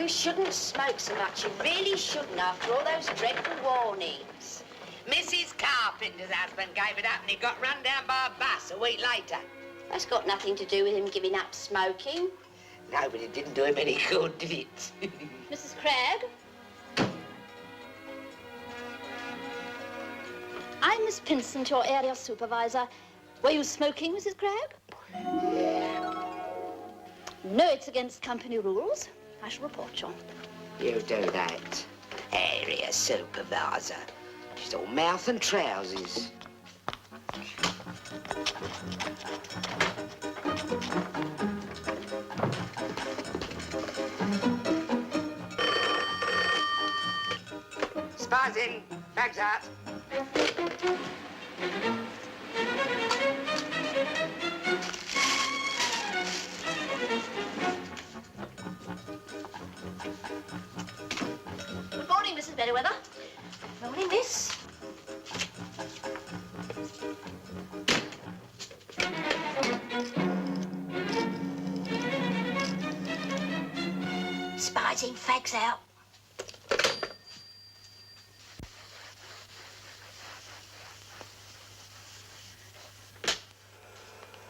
You shouldn't smoke so much. You really shouldn't after all those dreadful warnings. Mrs. Carpenter's husband gave it up and he got run down by a bus a week later. That's got nothing to do with him giving up smoking. No, but it didn't do him any good, did it? Mrs. Cragg? I'm Miss Pinsent, your area supervisor. Were you smoking, Mrs. Cragg? No, it's against company rules. I shall report you. You do that. Area supervisor. She's all mouth and trousers. Spies in. Bags out. Good morning, Mrs. Merriweather. Morning, miss. Spies in, fags out.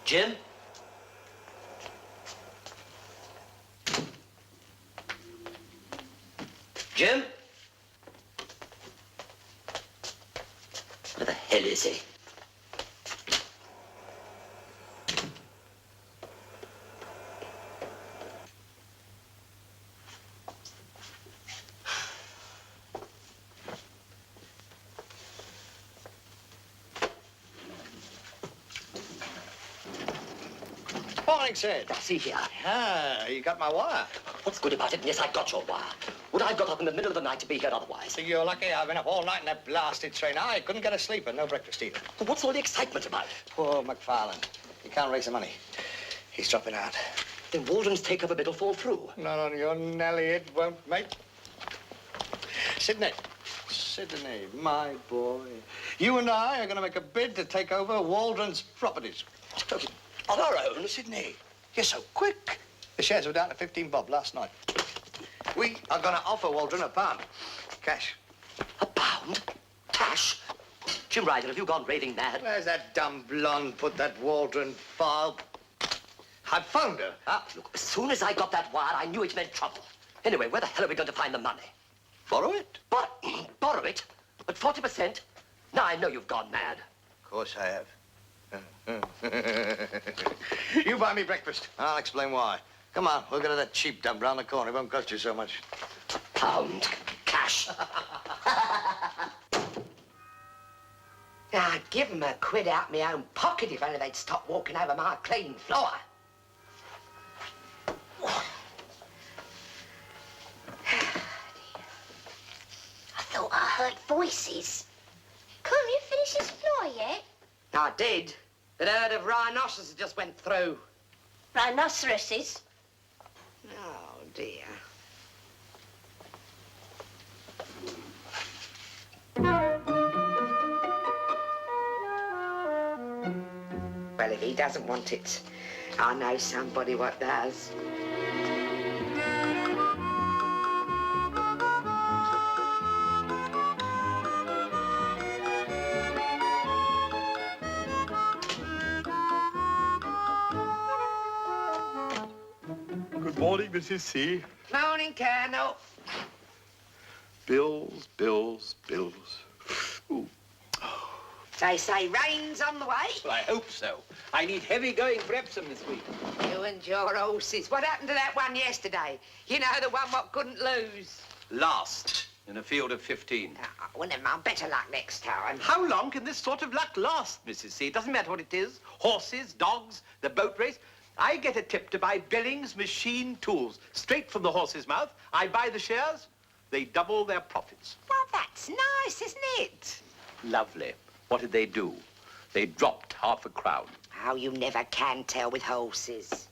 Jim? Jim? Where the hell is he? Morning, Sid. I see here. Ah, you got my wire. What's good about it? Yes, I got your wire. Would I have got up in the middle of the night to be here otherwise? So you're lucky. I've been up all night in that blasted train. I couldn't get a sleep and no breakfast either. Well, what's all the excitement about? Poor McFarlane. He can't raise the money. He's dropping out. Then Waldron's take-up a bit will fall through. Not on your Nelly, it won't, mate. Sydney. Sydney, my boy. You and I are going to make a bid to take over Waldron's properties. On our own? Sydney, you're so quick. The shares were down to 15 bob last night. We are going to offer Waldron £1. Cash. £1? Cash? Jim Ryder, have you gone raving mad? Where's that dumb blonde put that Waldron file? I found her. Look, as soon as I got that wire, I knew it meant trouble. Anyway, where the hell are we going to find the money? Borrow it? Borrow it? At 40%? Now I know you've gone mad. Of course I have. You buy me breakfast. I'll explain why. Come on, we'll go to that cheap dump round the corner. It won't cost you so much. £1. Cash. I'd give 'em a quid out my own pocket if only they'd stop walking over my clean floor. I thought I heard voices. Couldn't you finish this floor yet? I did. But a herd of rhinoceroses just went through. Rhinoceroses? Oh, dear. Well, if he doesn't want it, I know somebody what does. Good morning, Mrs. C. Morning, Colonel. Bills, bills, bills. Ooh. They say rain's on the way. Well, I hope so. I need heavy-going for Epsom this week. You and your horses. What happened to that one yesterday? You know, the one what couldn't lose. Last in a field of 15. Oh, well, never mind. Better luck next time. How long can this sort of luck last, Mrs. C? It doesn't matter what it is. Horses, dogs, the boat race. I get a tip to buy Billings Machine Tools. Straight from the horse's mouth. I buy the shares. They double their profits. Well, that's nice, isn't it? Lovely. What did they do? They dropped £5,000. Oh, you never can tell with horses.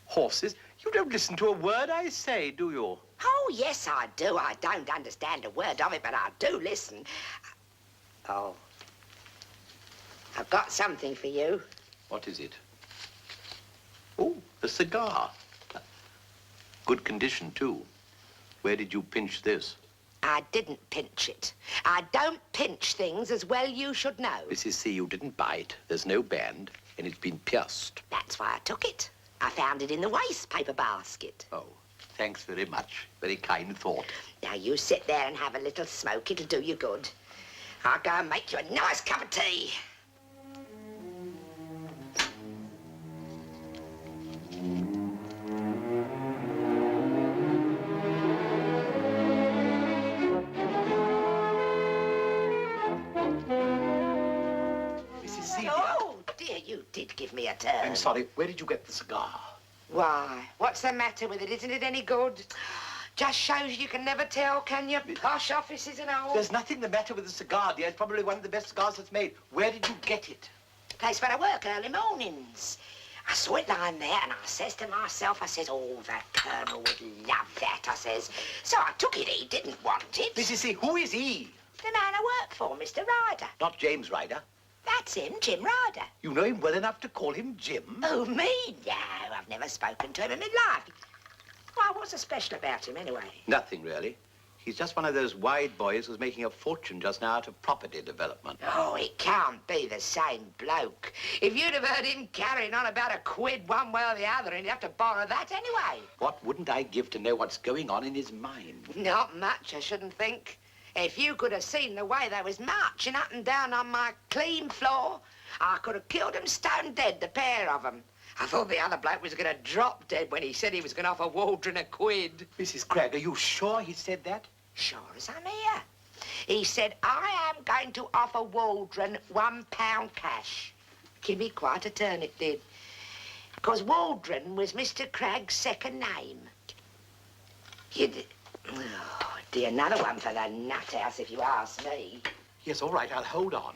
Horses? You don't listen to a word I say, do you? Oh, yes, I do. I don't understand a word of it, but I do listen. Oh. I've got something for you. What is it? Oh, a cigar. Good condition, too. Where did you pinch this? I didn't pinch it. I don't pinch things, as well you should know. Mrs. C, you didn't buy it. There's no band, and it's been pierced. That's why I took it. I found it in the waste paper basket. Oh, thanks very much. Very kind thought. Now, you sit there and have a little smoke. It'll do you good. I'll go and make you a nice cup of tea. Mrs. C, Oh, dear, you did give me a turn. I'm sorry. Where did you get the cigar? Why? What's the matter with it? Isn't it any good? Just shows you can never tell, can you? Posh offices and all. There's nothing the matter with the cigar, dear. It's probably one of the best cigars that's made. Where did you get it? Place where I work early mornings. I saw it lying there and I says to myself, I says, oh, the Colonel would love that, I says. So I took it. He didn't want it. Mrs. C, who is he? The man I work for, Mr. Ryder. Not James Ryder. That's him, Jim Ryder. You know him well enough to call him Jim? Oh, me? No, I've never spoken to him in my life. Why, what's so special about him, anyway? Nothing, really. He's just one of those wide boys who's making a fortune just now out of property development. Oh, it can't be the same bloke. If you'd have heard him carrying on about a quid one way or the other, he'd have to borrow that anyway. What wouldn't I give to know what's going on in his mind? Not much, I shouldn't think. If you could have seen the way they was marching up and down on my clean floor, I could have killed 'em stone dead, the pair of 'em. I thought the other bloke was going to drop dead when he said he was going to offer Waldron a quid. Mrs. Cragg, are you sure he said that? Sure as I'm here. He said, I am going to offer Waldron £1 cash. Give me quite a turn, it did. Because Waldron was Mr. Cragg's second name. Oh, dear, another one for the nut house, if you ask me. Yes, all right, I'll hold on.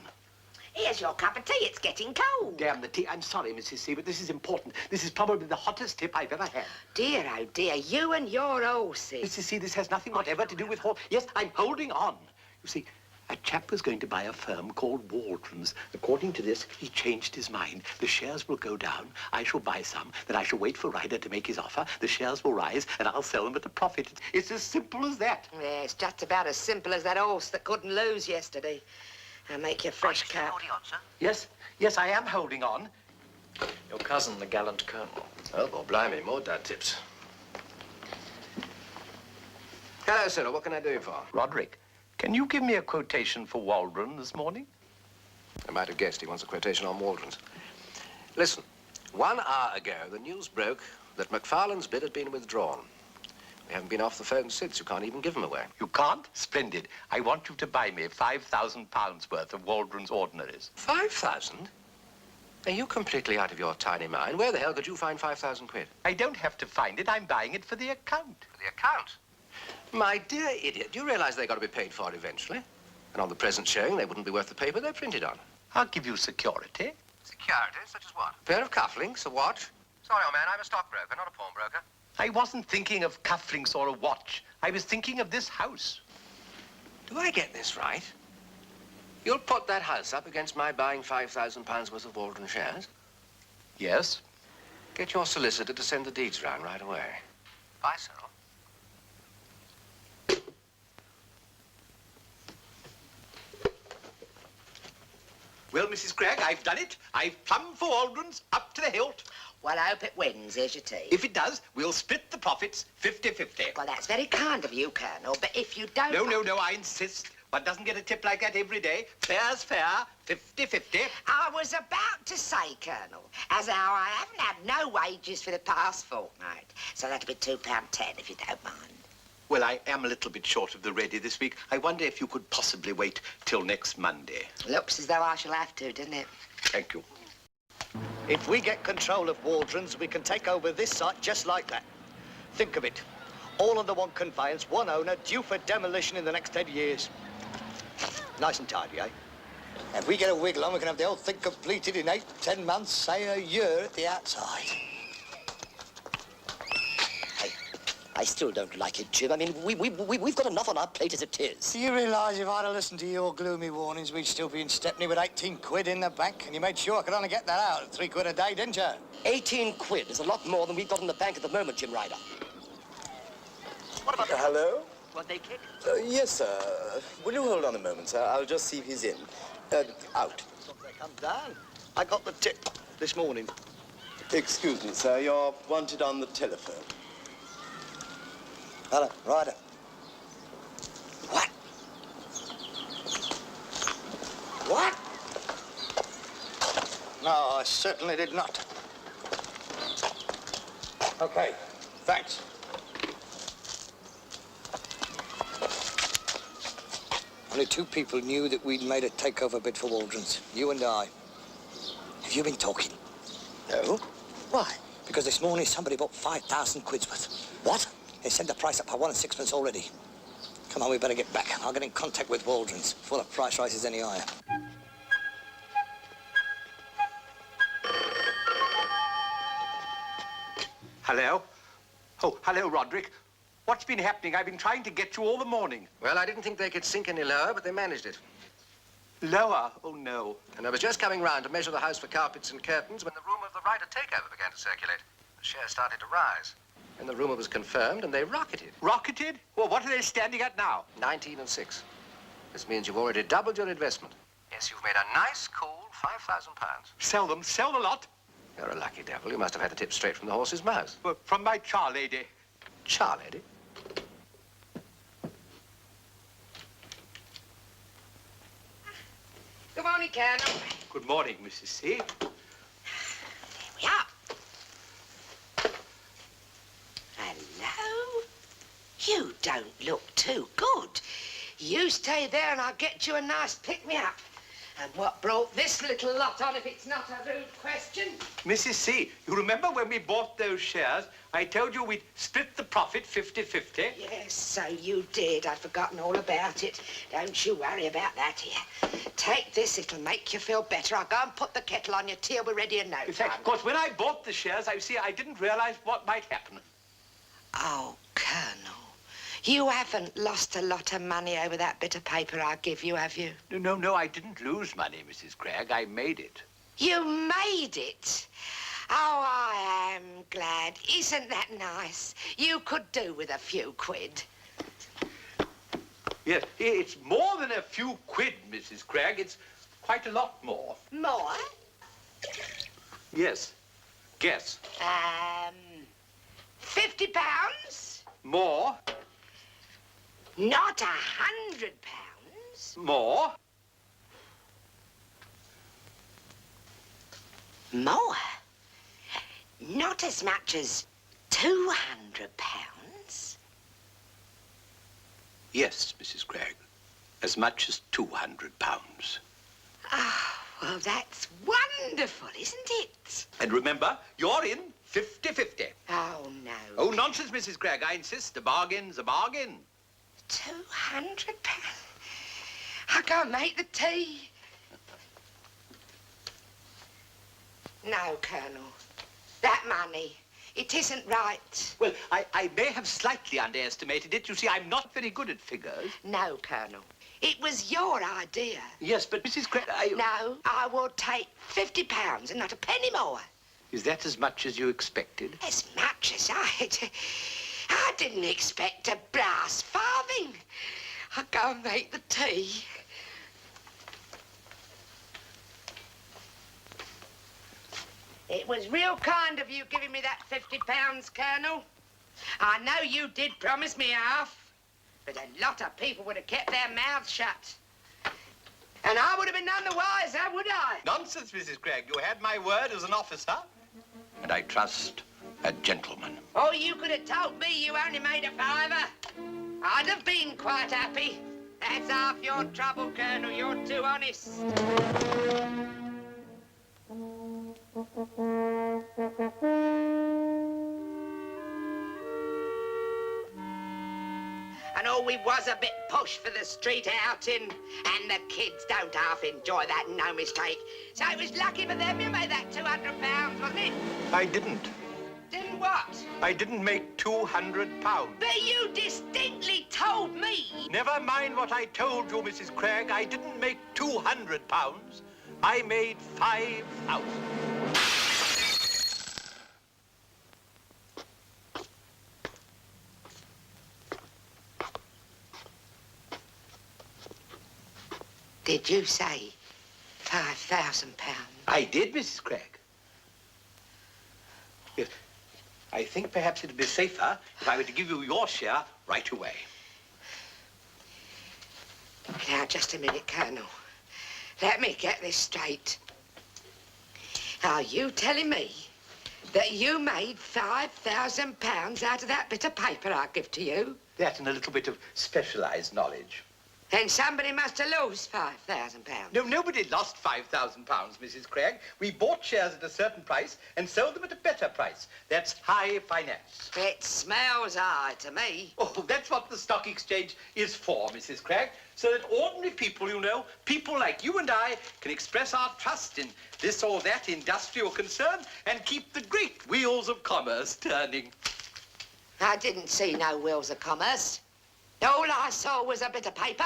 Here's your cup of tea. It's getting cold. Damn the tea. I'm sorry, Mrs. C, but this is important. This is probably the hottest tip I've ever had. Dear, oh, dear, you and your horses. Mrs. C, this has nothing whatever to do with horse. Yes, I'm holding on. You see, a chap was going to buy a firm called Waldron's. According to this, he changed his mind. The shares will go down. I shall buy some. Then I shall wait for Ryder to make his offer. The shares will rise, and I'll sell them at a profit. It's as simple as that. Yeah, it's just about as simple as that horse that couldn't lose yesterday. I'll make you a fresh cup. Holding on, sir. Yes, I am holding on. Your cousin, the gallant Colonel. Oh, well, blimey, more dad tips. Hello, sir. What can I do you for? Roderick, can you give me a quotation for Waldron this morning? I might have guessed he wants a quotation on Waldron's. Listen, 1 hour ago, the news broke that McFarlane's bid had been withdrawn. We haven't been off the phone since. You can't even give them away. You can't? Splendid. I want you to buy me £5,000 worth of Waldron's ordinaries. 5,000? Are you completely out of your tiny mind? Where the hell could you find 5,000 quid? I don't have to find it. I'm buying it for the account. For the account? My dear idiot, do you realize they've got to be paid for eventually? And on the present showing, they wouldn't be worth the paper they're printed on. I'll give you security. Security? Such as what? A pair of cufflinks, a watch? Sorry, old man, I'm a stockbroker, not a pawnbroker. I wasn't thinking of cufflinks or a watch. I was thinking of this house. Do I get this right? You'll put that house up against my buying £5,000 worth of Waldron shares? Yes. Get your solicitor to send the deeds round right away. Bye, Cyril. Well, Mrs. Cragg, I've done it. I've plumbed for Waldron's up to the hilt. Well, I hope it wins. Here's your tea. If it does, we'll split the profits 50-50. Well, that's very kind of you, Colonel, but if you don't... No, I insist. One doesn't get a tip like that every day. Fair's fair, 50-50. I was about to say, Colonel, as how I haven't had no wages for the past fortnight, so that'll be £2.10 if you don't mind. Well, I am a little bit short of the ready this week. I wonder if you could possibly wait till next Monday. Looks as though I shall have to, doesn't it? Thank you. If we get control of Waldron's, we can take over this site just like that. Think of it. All under one conveyance, one owner, due for demolition in the next 10 years. Nice and tidy, eh? If we get a wiggle on, we can have the whole thing completed in 8-10 months, say a year at the outside. I still don't like it, Jim. I mean, we've got enough on our plate as it is. Do you realise if I'd have listened to your gloomy warnings, we'd still be in Stepney with 18 quid in the bank? And you made sure I could only get that out at 3 quid a day, didn't you? 18 quid is a lot more than we've got in the bank at the moment, Jim Ryder. What about the... Hello? What they kick? Yes, sir. Will you hold on a moment, sir? I'll just see if he's in. Out. They come down. I got the tip this morning. Excuse me, sir. You're wanted on the telephone. Hello, Ryder. What? What? No, I certainly did not. Okay, thanks. Only two people knew that we'd made a takeover bid for Waldron's. You and I. Have you been talking? No. Why? Because this morning somebody bought 5,000 quid's worth. What? They sent the price up by 1 and 6pence already. Come on, we better get back. I'll get in contact with Waldron's before the price rises any higher. Hello? Oh, hello, Roderick. What's been happening? I've been trying to get you all the morning. Well, I didn't think they could sink any lower, but they managed it. Lower? Oh, no. And I was just coming round to measure the house for carpets and curtains when the rumour of the Ryder takeover began to circulate. The shares started to rise. And the rumour was confirmed, and they rocketed. Rocketed? Well, what are they standing at now? 19 and 6. This means you've already doubled your investment. Yes, you've made a nice, cool £5,000. Sell them. Sell the lot. You're a lucky devil. You must have had the tip straight from the horse's mouth. Well, from my charlady. Charlady? Good morning, Colonel. Good morning, Mrs. C. Here we are. Hello? You don't look too good. You stay there and I'll get you a nice pick-me-up. And what brought this little lot on if it's not a rude question? Mrs. C, you remember when we bought those shares, I told you we'd split the profit 50-50? Yes, so you did. I'd forgotten all about it. Don't you worry about that here. Take this, it'll make you feel better. I'll go and put the kettle on your tea. We're ready in no time. In fact, of course, when I bought the shares, I didn't realize what might happen. Oh, Colonel, you haven't lost a lot of money over that bit of paper I give you, have you? No, I didn't lose money, Mrs. Gregg. I made it. You made it? Oh, I am glad. Isn't that nice? You could do with a few quid. Yes, it's more than a few quid, Mrs. Gregg. It's quite a lot more. More? Yes. Guess. £50? More. Not £100? More. More? Not as much as £200? Yes, Mrs. Gregg. As much as £200. Oh, well, that's wonderful, isn't it? And remember, you're in 50-50. Oh, no. Oh, nonsense, Mrs. Gregg. I insist. A bargain's a bargain. £200? I can't make the tea. No, Colonel. That money, it isn't right. Well, I may have slightly underestimated it. You see, I'm not very good at figures. No, Colonel. It was your idea. Yes, but Mrs. Gregg, No, I will take £50 and not a penny more. Is that as much as you expected? As much as I didn't expect a brass farthing. I'll go and make the tea. It was real kind of you giving me that £50, Colonel. I know you did promise me half, but a lot of people would have kept their mouths shut. And I would have been none the wiser, would I? Nonsense, Mrs. Gregg. You had my word as an officer. And I trust a gentleman. Oh, you could have told me you only made a fiver. I'd have been quite happy. That's half your trouble, Colonel. You're too honest. And oh, we was a bit push for the street outing, and the kids don't half enjoy that, no mistake. So it was lucky for them you made that £200, wasn't it? I didn't. Didn't what? I didn't make £200. But you distinctly told me. Never mind what I told you, Mrs. Gregg. I didn't make £200. I made 5,000. Did you say £5,000? I did, Mrs. Craig. Yes. I think perhaps it'd be safer if I were to give you your share right away. Now, just a minute, Colonel. Let me get this straight. Are you telling me that you made £5,000 out of that bit of paper I give to you? That and a little bit of specialized knowledge. Then somebody must have lost £5,000. No, nobody lost £5,000, Mrs. Craig. We bought shares at a certain price and sold them at a better price. That's high finance. It smells high to me. Oh, that's what the stock exchange is for, Mrs. Craig. So that ordinary people, you know, people like you and I, can express our trust in this or that industrial concern and keep the great wheels of commerce turning. I didn't see no wheels of commerce. All I saw was a bit of paper.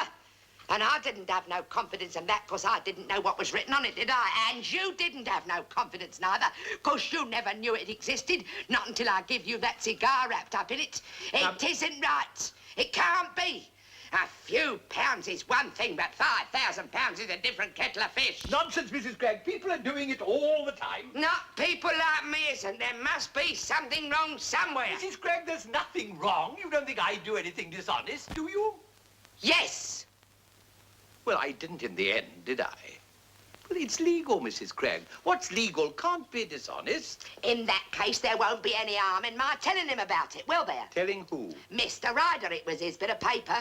And I didn't have no confidence in that because I didn't know what was written on it, did I? And you didn't have no confidence neither because you never knew it existed, not until I give you that cigar wrapped up in it. It isn't right. It can't be. A few pounds is one thing, but £5,000 is a different kettle of fish. Nonsense, Mrs. Craig. People are doing it all the time. Not people like me, isn't. There must be something wrong somewhere. Mrs. Craig, there's nothing wrong. You don't think I do anything dishonest, do you? Yes. Well, I didn't in the end, did I? Well, it's legal, Mrs. Craig. What's legal can't be dishonest. In that case, there won't be any harm in my telling him about it, will there? Telling who? Mr. Ryder, it was his bit of paper.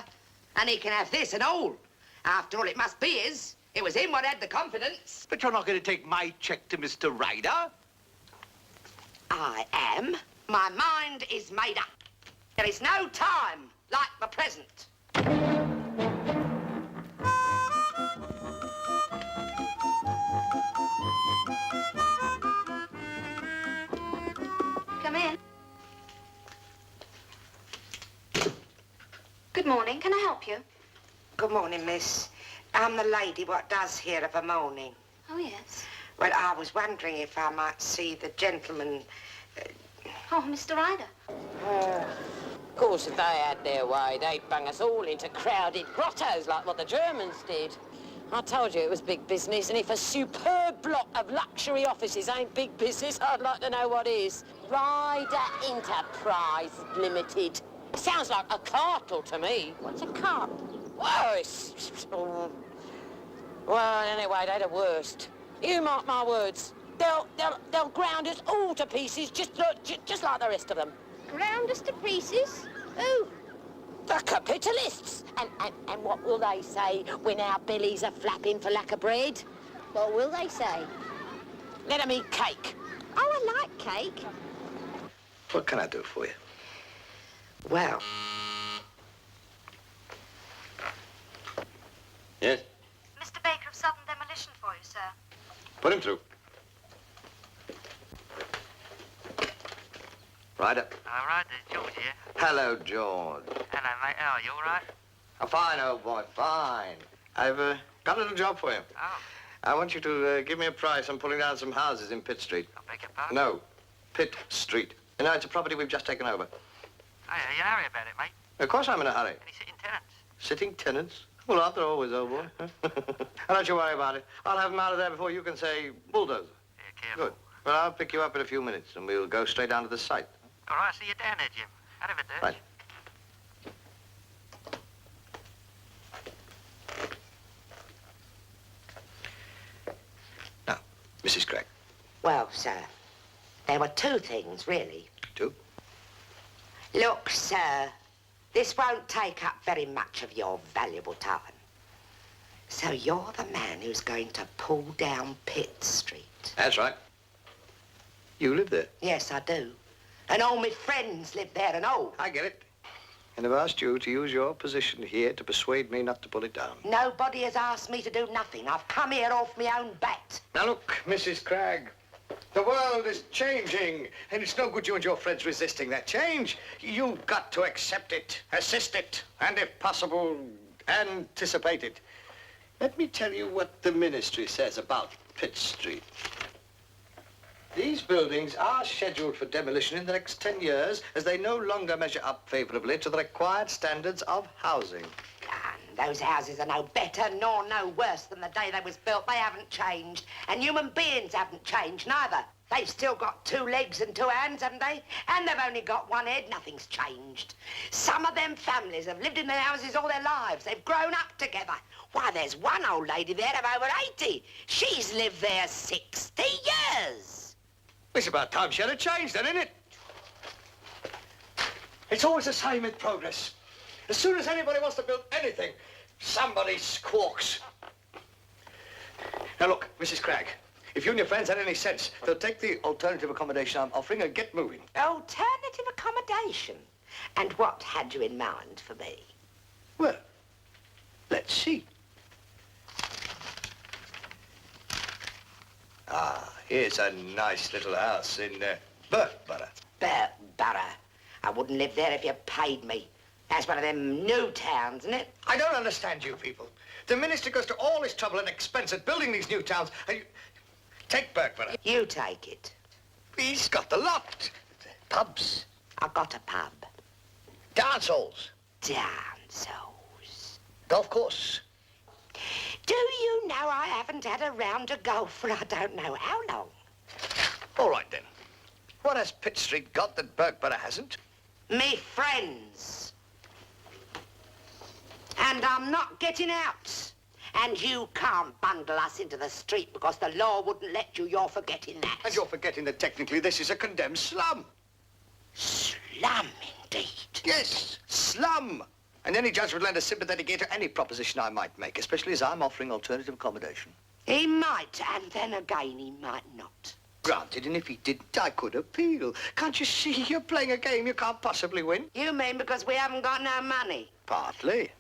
And he can have this and all. After all, it must be his. It was him what had the confidence. But you're not going to take my check to Mr. Ryder. I am. My mind is made up. There is no time like the present. Come in. Good morning. Can I help you? Good morning, miss. I'm the lady what does here of a morning. Oh, yes. Well, I was wondering if I might see the gentleman... Oh, Mr. Ryder. Of course, if they had their way, they'd bung us all into crowded grottos like what the Germans did. I told you it was big business, and if a superb block of luxury offices ain't big business, I'd like to know what is. Ryder Enterprise Limited. Sounds like a cartle to me. What's a cartle? Whoa, it's... Well, anyway, they're the worst. You mark my words. They'll ground us all to pieces, just like the rest of them. Ground us to pieces? Who? The capitalists. And what will they say when our bellies are flapping for lack of bread? What will they say? Let them eat cake. Oh, I like cake. What can I do for you? Well, Yes? Mr. Baker of Southern Demolition for you, sir. Put him through. Ryder. All right, there's George here. Hello, George. Hello, mate. How are you, all right? Oh, fine, old boy, fine. I've got a little job for you. Oh, I want you to give me a price on pulling down some houses in Pitt Street. I beg your pardon? No, Pitt Street. You know, it's a property we've just taken over. Oh, yeah, you hurry about it, mate. Of course I'm in a hurry. Any sitting tenants? Sitting tenants? Well, aren't there always, old boy? Don't you worry about it. I'll have them out of there before you can say bulldozer. Yeah, careful. Good. Well, I'll pick you up in a few minutes, and we'll go straight down to the site. All right, see you down there, Jim. Out of it, there. Right. Now, Mrs. Craig. well, sir, there were two things, really. Two? Look, sir, this won't take up very much of your valuable time. So you're the man who's going to pull down Pitt Street? That's right. You live there? Yes, I do. And all my friends live there and all. I get it. And I've asked you to use your position here to persuade me not to pull it down. Nobody has asked me to do nothing. I've come here off my own bat. Now look, Mrs. Cragg, the world is changing, and it's no good you and your friends resisting that change. You've got to accept it, assist it, and if possible, anticipate it. Let me tell you what the ministry says about Pitt Street. These buildings are scheduled for demolition in the next 10 years as they no longer measure up favorably to the required standards of housing. Those houses are no better nor no worse than the day they was built. They haven't changed. And human beings haven't changed neither. They've still got 2 legs and 2 hands, haven't they? And they've only got 1 head. Nothing's changed. Some of them families have lived in their houses all their lives. They've grown up together. Why, there's one old lady there of over 80. She's lived there 60 years. It's about time she had a change then, isn't it? It's always the same in progress. As soon as anybody wants to build anything, somebody squawks. Now look, Mrs. Cragg, if you and your friends had any sense, they'll take the alternative accommodation I'm offering and get moving. Alternative accommodation? And what had you in mind for me? Well, let's see. Ah, here's a nice little house in Burkborough. Burkborough. I wouldn't live there if you paid me. That's one of them new towns, isn't it? I don't understand you people. The minister goes to all this trouble and expense at building these new towns, and you... Take Burkborough. You take it. He's got the lot. Pubs. I've got a pub. Dance halls. Dance halls. Golf course. Do you know I haven't had a round of golf for I don't know how long? All right, then. What has Pitt Street got that Burkborough hasn't? Me friends. And I'm not getting out. And you can't bundle us into the street because the law wouldn't let you. You're forgetting that. And you're forgetting that technically this is a condemned slum. Slum, indeed. Yes, slum. And any judge would lend a sympathetic ear to any proposition I might make, especially as I'm offering alternative accommodation. He might, and then again he might not. Granted, and if he didn't, I could appeal. Can't you see you're playing a game you can't possibly win? You mean because we haven't got no money? Partly.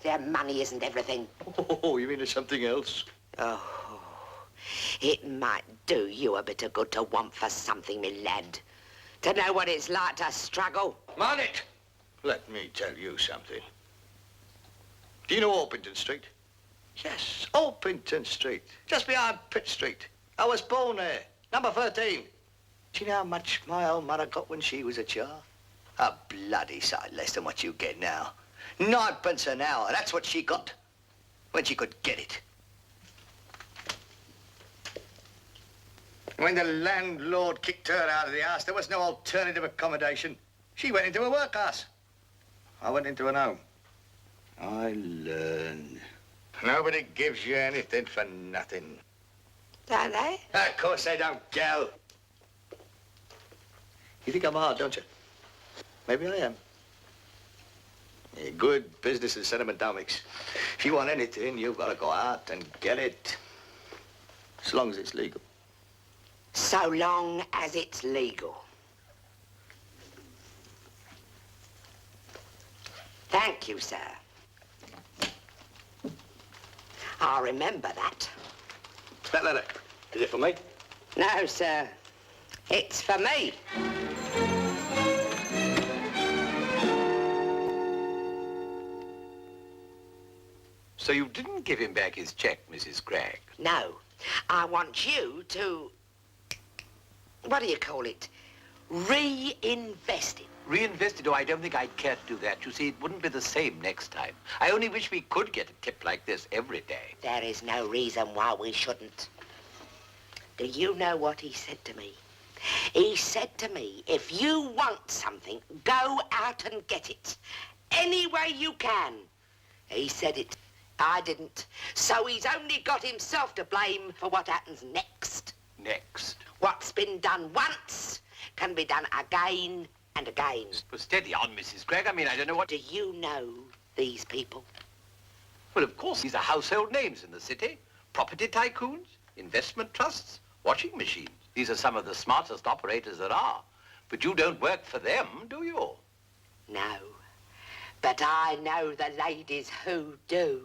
Their money isn't everything. Oh, you mean it's something else? Oh, it might do you a bit of good to want for something, me lad. To know what it's like to struggle. Marnet, let me tell you something. Do you know Orpington Street? Yes, Orpington Street, just behind Pitt Street. I was born there, number 13. Do you know how much my old mother got when she was a child? A bloody sight less than what you get now. 9p an hour, that's what she got, when she could get it. When the landlord kicked her out of the house, there was no alternative accommodation. She went into a workhouse. I went into an home. I learned. Nobody gives you anything for nothing. Don't they? Of course they don't, gal. You think I'm hard, don't you? Maybe I am. Yeah, good business in sentimentalmics. If you want anything, you've got to go out and get it. As long as it's legal. So long as it's legal. Thank you, sir. I'll remember that. That letter, is it for me? No, sir. It's for me. So you didn't give him back his check, Mrs. Cragg? No. I want you to... What do you call it? Reinvest it. Reinvested? Oh, I don't think I'd care to do that. You see, it wouldn't be the same next time. I only wish we could get a tip like this every day. There is no reason why we shouldn't. Do you know what he said to me? He said to me, if you want something, go out and get it. Any way you can. He said it. I didn't. So he's only got himself to blame for what happens next. Next? What's been done once can be done again and again. Well, steady on, Mrs. Cragg. I mean, I don't know what... Do you know these people? Well, of course, these are household names in the city. Property tycoons, investment trusts, washing machines. These are some of the smartest operators there are. But you don't work for them, do you? No. But I know the ladies who do.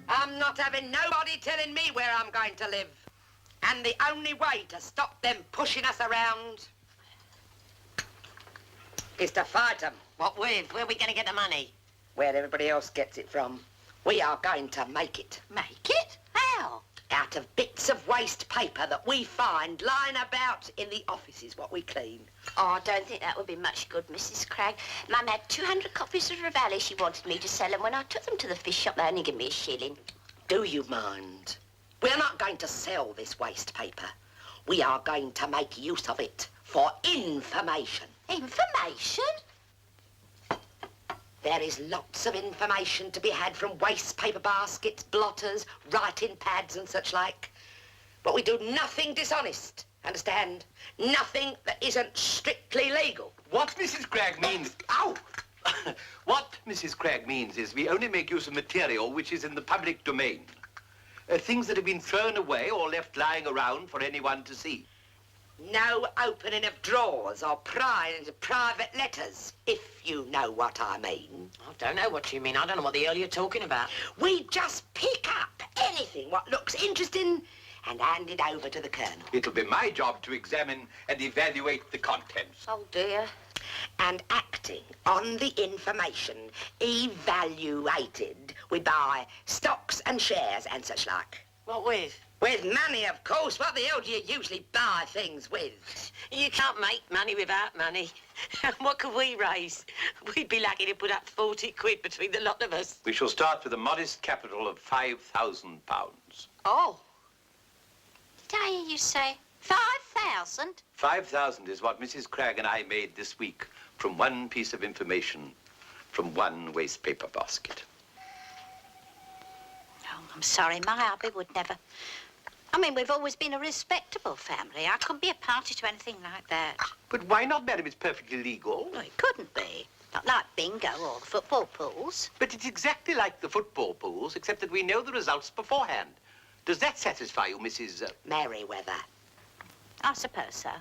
I'm not having nobody telling me where I'm going to live. And the only way to stop them pushing us around is to fight them. What with? Where are we going to get the money? Where everybody else gets it from. We are going to make it. Make it? How? out of bits of waste paper that we find lying about in the offices, what we clean. Oh, I don't think that would be much good, Mrs. Cragg. Mum had 200 copies of Ravelli she wanted me to sell, and when I took them to the fish shop, they only gave me a shilling. Do you mind? We're not going to sell this waste paper. We are going to make use of it for information. Information? There is lots of information to be had from waste paper baskets, blotters, writing pads and such like. But we do nothing dishonest, understand? Nothing that isn't strictly legal. What Mrs. Cragg means... Ow! What Mrs. Cragg means is we only make use of material which is in the public domain. Things that have been thrown away or left lying around for anyone to see. No opening of drawers or prying into private letters, if you know what I mean. I don't know what you mean. I don't know what the hell you're talking about. We just pick up anything what looks interesting and hand it over to the Colonel. It'll be my job to examine and evaluate the contents. Oh, dear. And acting on the information evaluated, we buy stocks and shares and such like. What with? With money, of course. What the hell do you usually buy things with? You can't make money without money. What could we raise? We'd be lucky to put up 40 quid between the lot of us. We shall start with a modest capital of £5,000. Oh. Did I hear you say 5,000? 5,000 is what Mrs. Cragg and I made this week from one piece of information from one waste paper basket. Oh, I'm sorry, my hubby would never. I mean, we've always been a respectable family. I couldn't be a party to anything like that. But why not, madam? It's perfectly legal. No, it couldn't be. Not like bingo or the football pools. But it's exactly like the football pools, except that we know the results beforehand. Does that satisfy you, Mrs. Merriweather? I suppose so.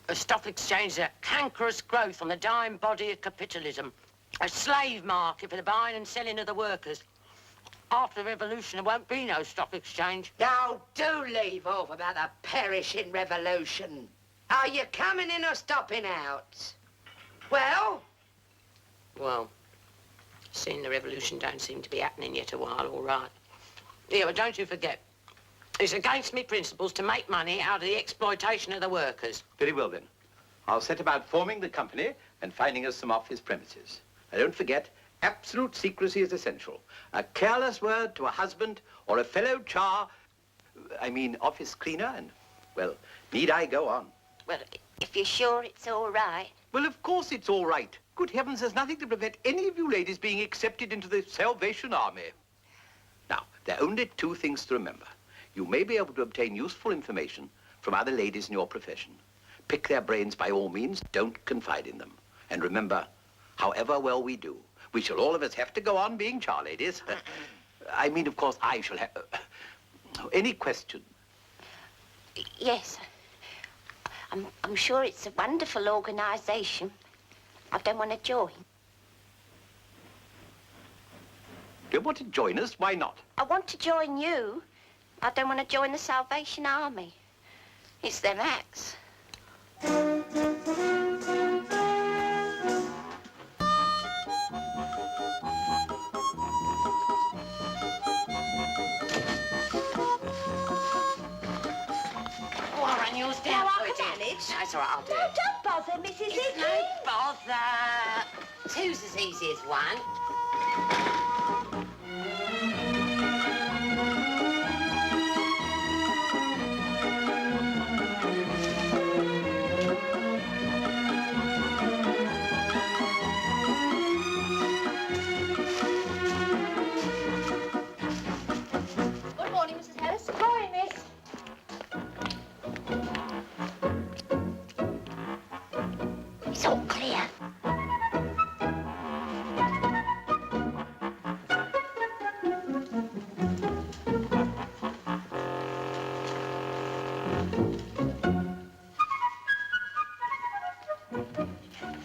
A stock exchange is a cankerous growth on the dying body of capitalism. A slave market for the buying and selling of the workers. After the revolution, there won't be no stock exchange. Now, do leave off about the perishing revolution. Are you coming in or stopping out? Well? Well, seeing the revolution don't seem to be happening yet a while, all right. Yeah, but don't you forget, it's against me principles to make money out of the exploitation of the workers. Very well, then. I'll set about forming the company and finding us some office premises. And don't forget, absolute secrecy is essential. A careless word to a husband or a fellow office cleaner, and, well, need I go on? Well, if you're sure it's all right. Well, of course it's all right. Good heavens, there's nothing to prevent any of you ladies being accepted into the Salvation Army. Now, there are only two things to remember. You may be able to obtain useful information from other ladies in your profession. Pick their brains by all means, don't confide in them. And remember, however well we do, we shall all of us have to go on being charladies. I mean, of course, I shall have... any question? Yes. I'm sure it's a wonderful organisation. I don't want to join. You want to join us? Why not? I want to join you. I don't want to join the Salvation Army. It's them acts. Yours down. No, I can manage. That's all right, I'll do No, it. don't bother, Mrs. It's Hickey. no bother. Two's as easy as one. Good morning, Mrs. Harris. Morning, miss. It's all clear.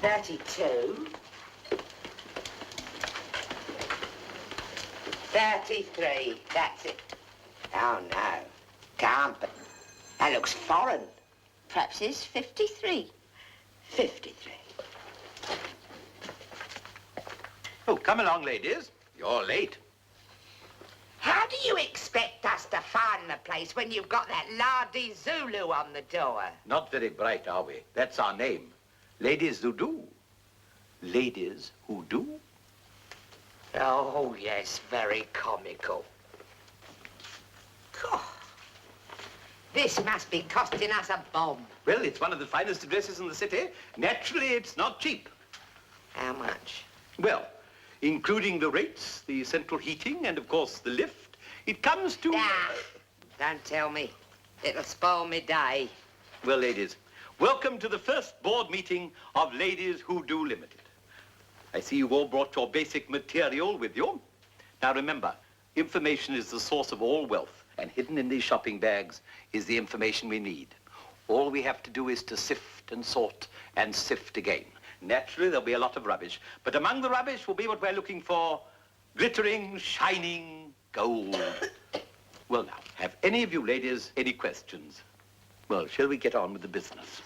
$32. 33. That's it. Oh, no. Can't be. That looks foreign. Perhaps it's 53. 53. Oh, come along, ladies. You're late. How do you expect us to find the place when you've got that lardy Zulu on the door? Not very bright, are we? That's our name. Ladies who do. Ladies who do. Oh, yes, very comical. God. This must be costing us a bomb. Well, it's one of the finest addresses in the city. Naturally, it's not cheap. How much? Well, including the rates, the central heating, and, of course, the lift, it comes to... Ah, don't tell me. It'll spoil me day. Well, ladies, welcome to the first board meeting of Ladies Who Do Limited. I see you've all brought your basic material with you. Now, remember, information is the source of all wealth, and hidden in these shopping bags is the information we need. All we have to do is to sift and sort and sift again. Naturally, there'll be a lot of rubbish, but among the rubbish will be what we're looking for, glittering, shining gold. Well, now, have any of you ladies any questions? Well, shall we get on with the business?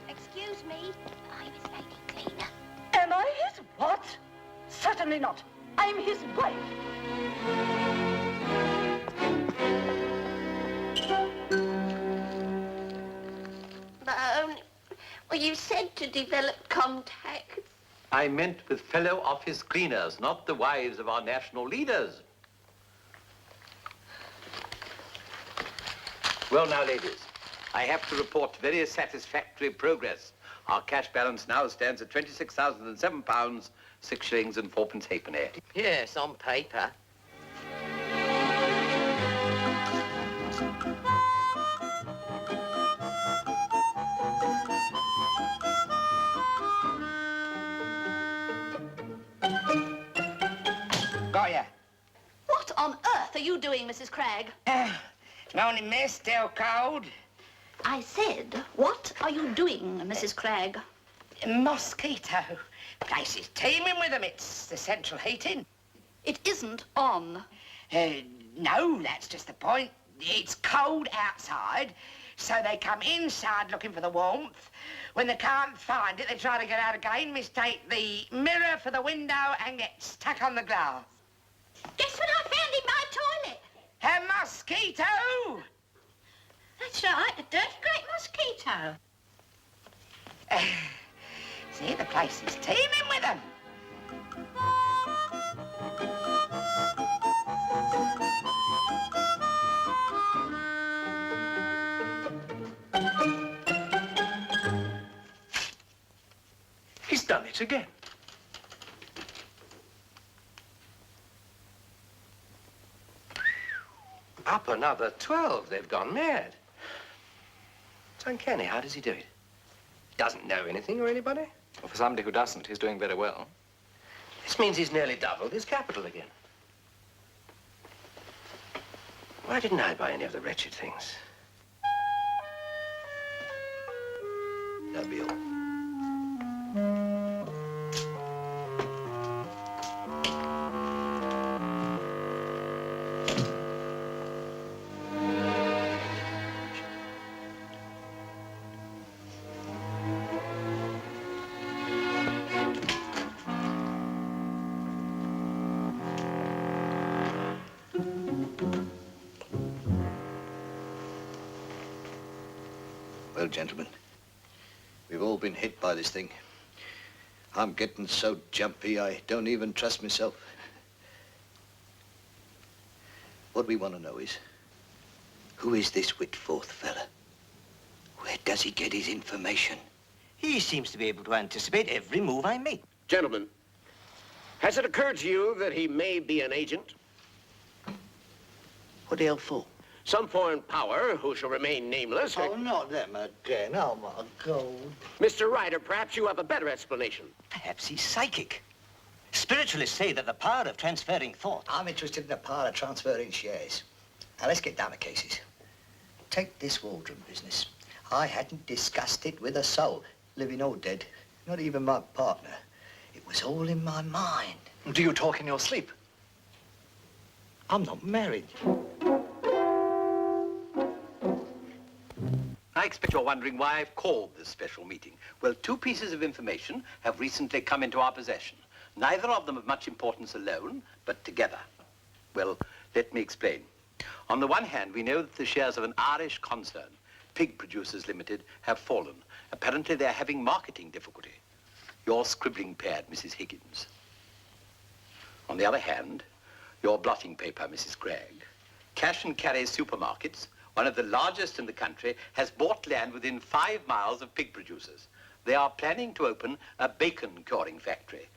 Excuse me, I'm his lady cleaner. Am I his what? Certainly not. I'm his wife. But well, you said to develop contacts. I meant with fellow office cleaners, not the wives of our national leaders. Well, now, ladies, I have to report very satisfactory progress. Our cash balance now stands at £26,007, 6 shillings and 4pence halfpenny. Yes, on paper. Got ya. What on earth are you doing, Mrs. Cragg? Morning, miss. Still cold? I said, what are you doing, Mrs. Cragg? Mosquito. Place is teeming with them. It's the central heating. It isn't on. No, that's just the point. It's cold outside, so they come inside looking for the warmth. When they can't find it, they try to get out again, mistake the mirror for the window, and get stuck on the glass. Guess what I found in my toilet? A mosquito! That's right, a dirty great mosquito. See, the place is teeming with them. He's done it again. Up another 12. They've gone mad. It's uncanny. How does he do it? Doesn't know anything or anybody? Well, for somebody who doesn't, he's doing very well. This means he's nearly doubled his capital again. Why didn't I buy any of the wretched things? That'll be all. Well, gentlemen, we've all been hit by this thing. I'm getting so jumpy, I don't even trust myself. What we want to know is, who is this Whitforth fella? Where does he get his information? He seems to be able to anticipate every move I make. Gentlemen, has it occurred to you that he may be an agent? What the hell for? Some foreign power who shall remain nameless. Oh, not them again. Oh, my God. Mr. Ryder, perhaps you have a better explanation. Perhaps he's psychic. Spiritualists say that the power of transferring thought... I'm interested in the power of transferring shares. Now, let's get down to cases. Take this Waldron business. I hadn't discussed it with a soul, living or dead, not even my partner. It was all in my mind. Do you talk in your sleep? I'm not married. I expect you're wondering why I've called this special meeting. Well, two pieces of information have recently come into our possession. Neither of them of much importance alone, but together. Well, let me explain. On the one hand, we know that the shares of an Irish concern, Pig Producers Limited, have fallen. Apparently, they're having marketing difficulty. You're scribbling paired, Mrs. Higgins. On the other hand, your blotting paper, Mrs. Gregg. Cash and Carry Supermarkets, one of the largest in the country, has bought land within 5 miles of pig producers. They are planning to open a bacon curing factory.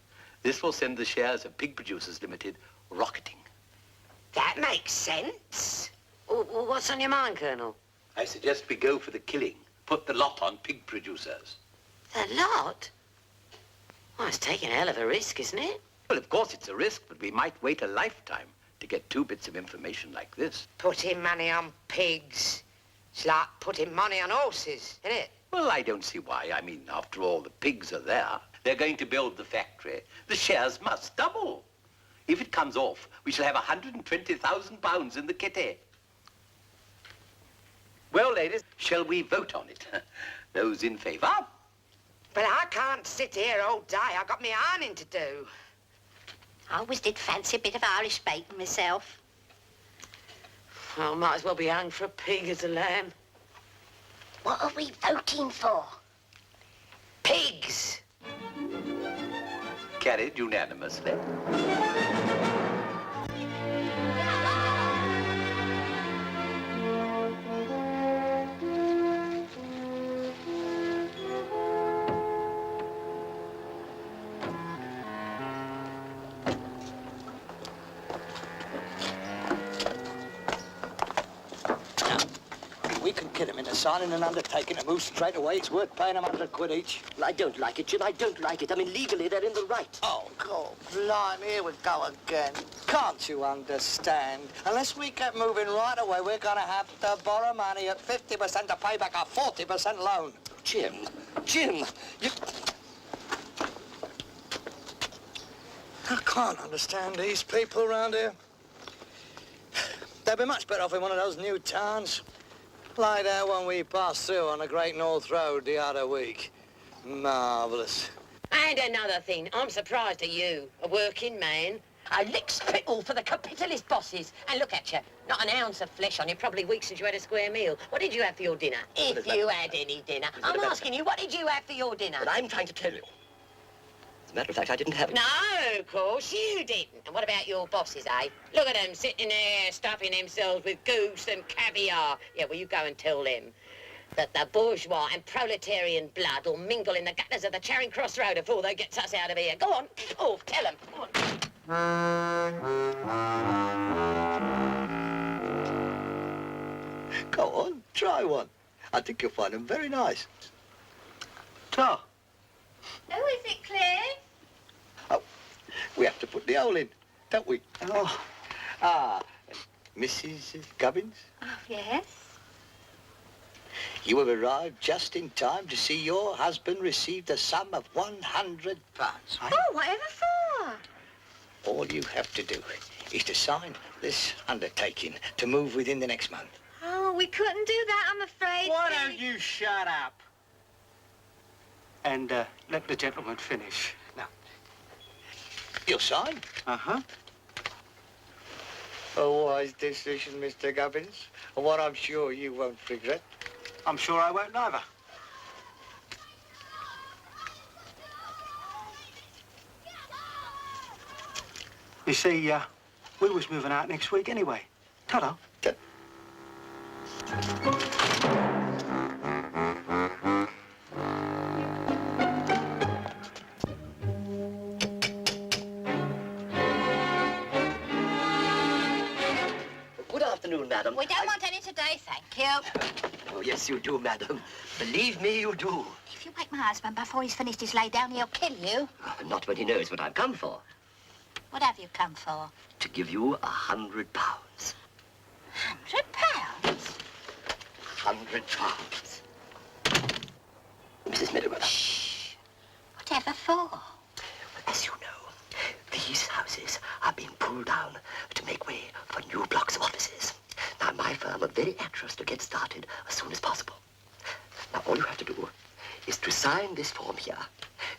This will send the shares of Pig Producers Limited rocketing. That makes sense. What's on your mind, Colonel? I suggest we go for the killing. Put the lot on Pig Producers. The lot? Well, it's taking a hell of a risk, isn't it? Well, of course it's a risk, but we might wait a lifetime to get 2 bits of information like this. Putting money on pigs. It's like putting money on horses, isn't it? Well, I don't see why. I mean, after all, the pigs are there. They're going to build the factory. The shares must double. If it comes off, we shall have £120,000 in the kitty. Well, ladies, shall we vote on it? Those in favour? But I can't sit here all day. I've got my ironing to do. I always did fancy a bit of Irish bacon myself. Well, might as well be hung for a pig as a lamb. What are we voting for? Pigs! Carried unanimously. We can kid him into signing an undertaking to move straight away. It's worth paying them £100 each. Well, I don't like it, Jim. I don't like it. I mean, legally, they're in the right. Oh, God, blimey, here we go again. Can't you understand? Unless we get moving right away, we're going to have to borrow money at 50% to pay back a 40% loan. Jim, you... I can't understand these people around here. They'd be much better off in one of those new towns. Like that one we passed through on the Great North Road the other week. Marvellous. And another thing, I'm surprised at you, a working man. A lick spittle for the capitalist bosses. And look at you, not an ounce of flesh on you, probably weeks since you had a square meal. What did you have for your dinner? If you had any dinner. I'm asking you, what did you have for your dinner? But I'm trying to tell you. As a matter of fact, I didn't have it. No, of course you didn't. And what about your bosses, eh? Look at them sitting there stuffing themselves with goose and caviar. Yeah, well, you go and tell them that the bourgeois and proletarian blood will mingle in the gutters of the Charing Cross Road before they get us out of here. Go on. Oh, tell them. Come on. Go on, try one. I think you'll find them very nice. Ta. Oh, is it clear? Oh, we have to put the hole in, don't we? Oh. Mrs. Gubbins? Oh, yes. You have arrived just in time to see your husband receive the sum of £100. Oh, whatever for? All you have to do is to sign this undertaking to move within the next month. Oh, we couldn't do that, I'm afraid. Why don't you shut up? And let the gentleman finish. Now. You'll sign? Uh-huh. A wise decision, Mr. Gubbins. And one I'm sure you won't regret. I'm sure I won't neither. You see, we was moving out next week anyway. Ta-da. Good afternoon, madam. We don't want any today, thank you. Oh, yes, you do, madam. Believe me, you do. If you wake my husband before he's finished his lay down, he'll kill you. Not when he knows what I've come for. What have you come for? To give you £100. £100? £100. Mrs. Merriweather. Shh. Whatever for? As you know, these houses are being pulled down to make way for new blocks of offices. Now, my firm are very anxious to get started as soon as possible. Now, all you have to do is to sign this form here,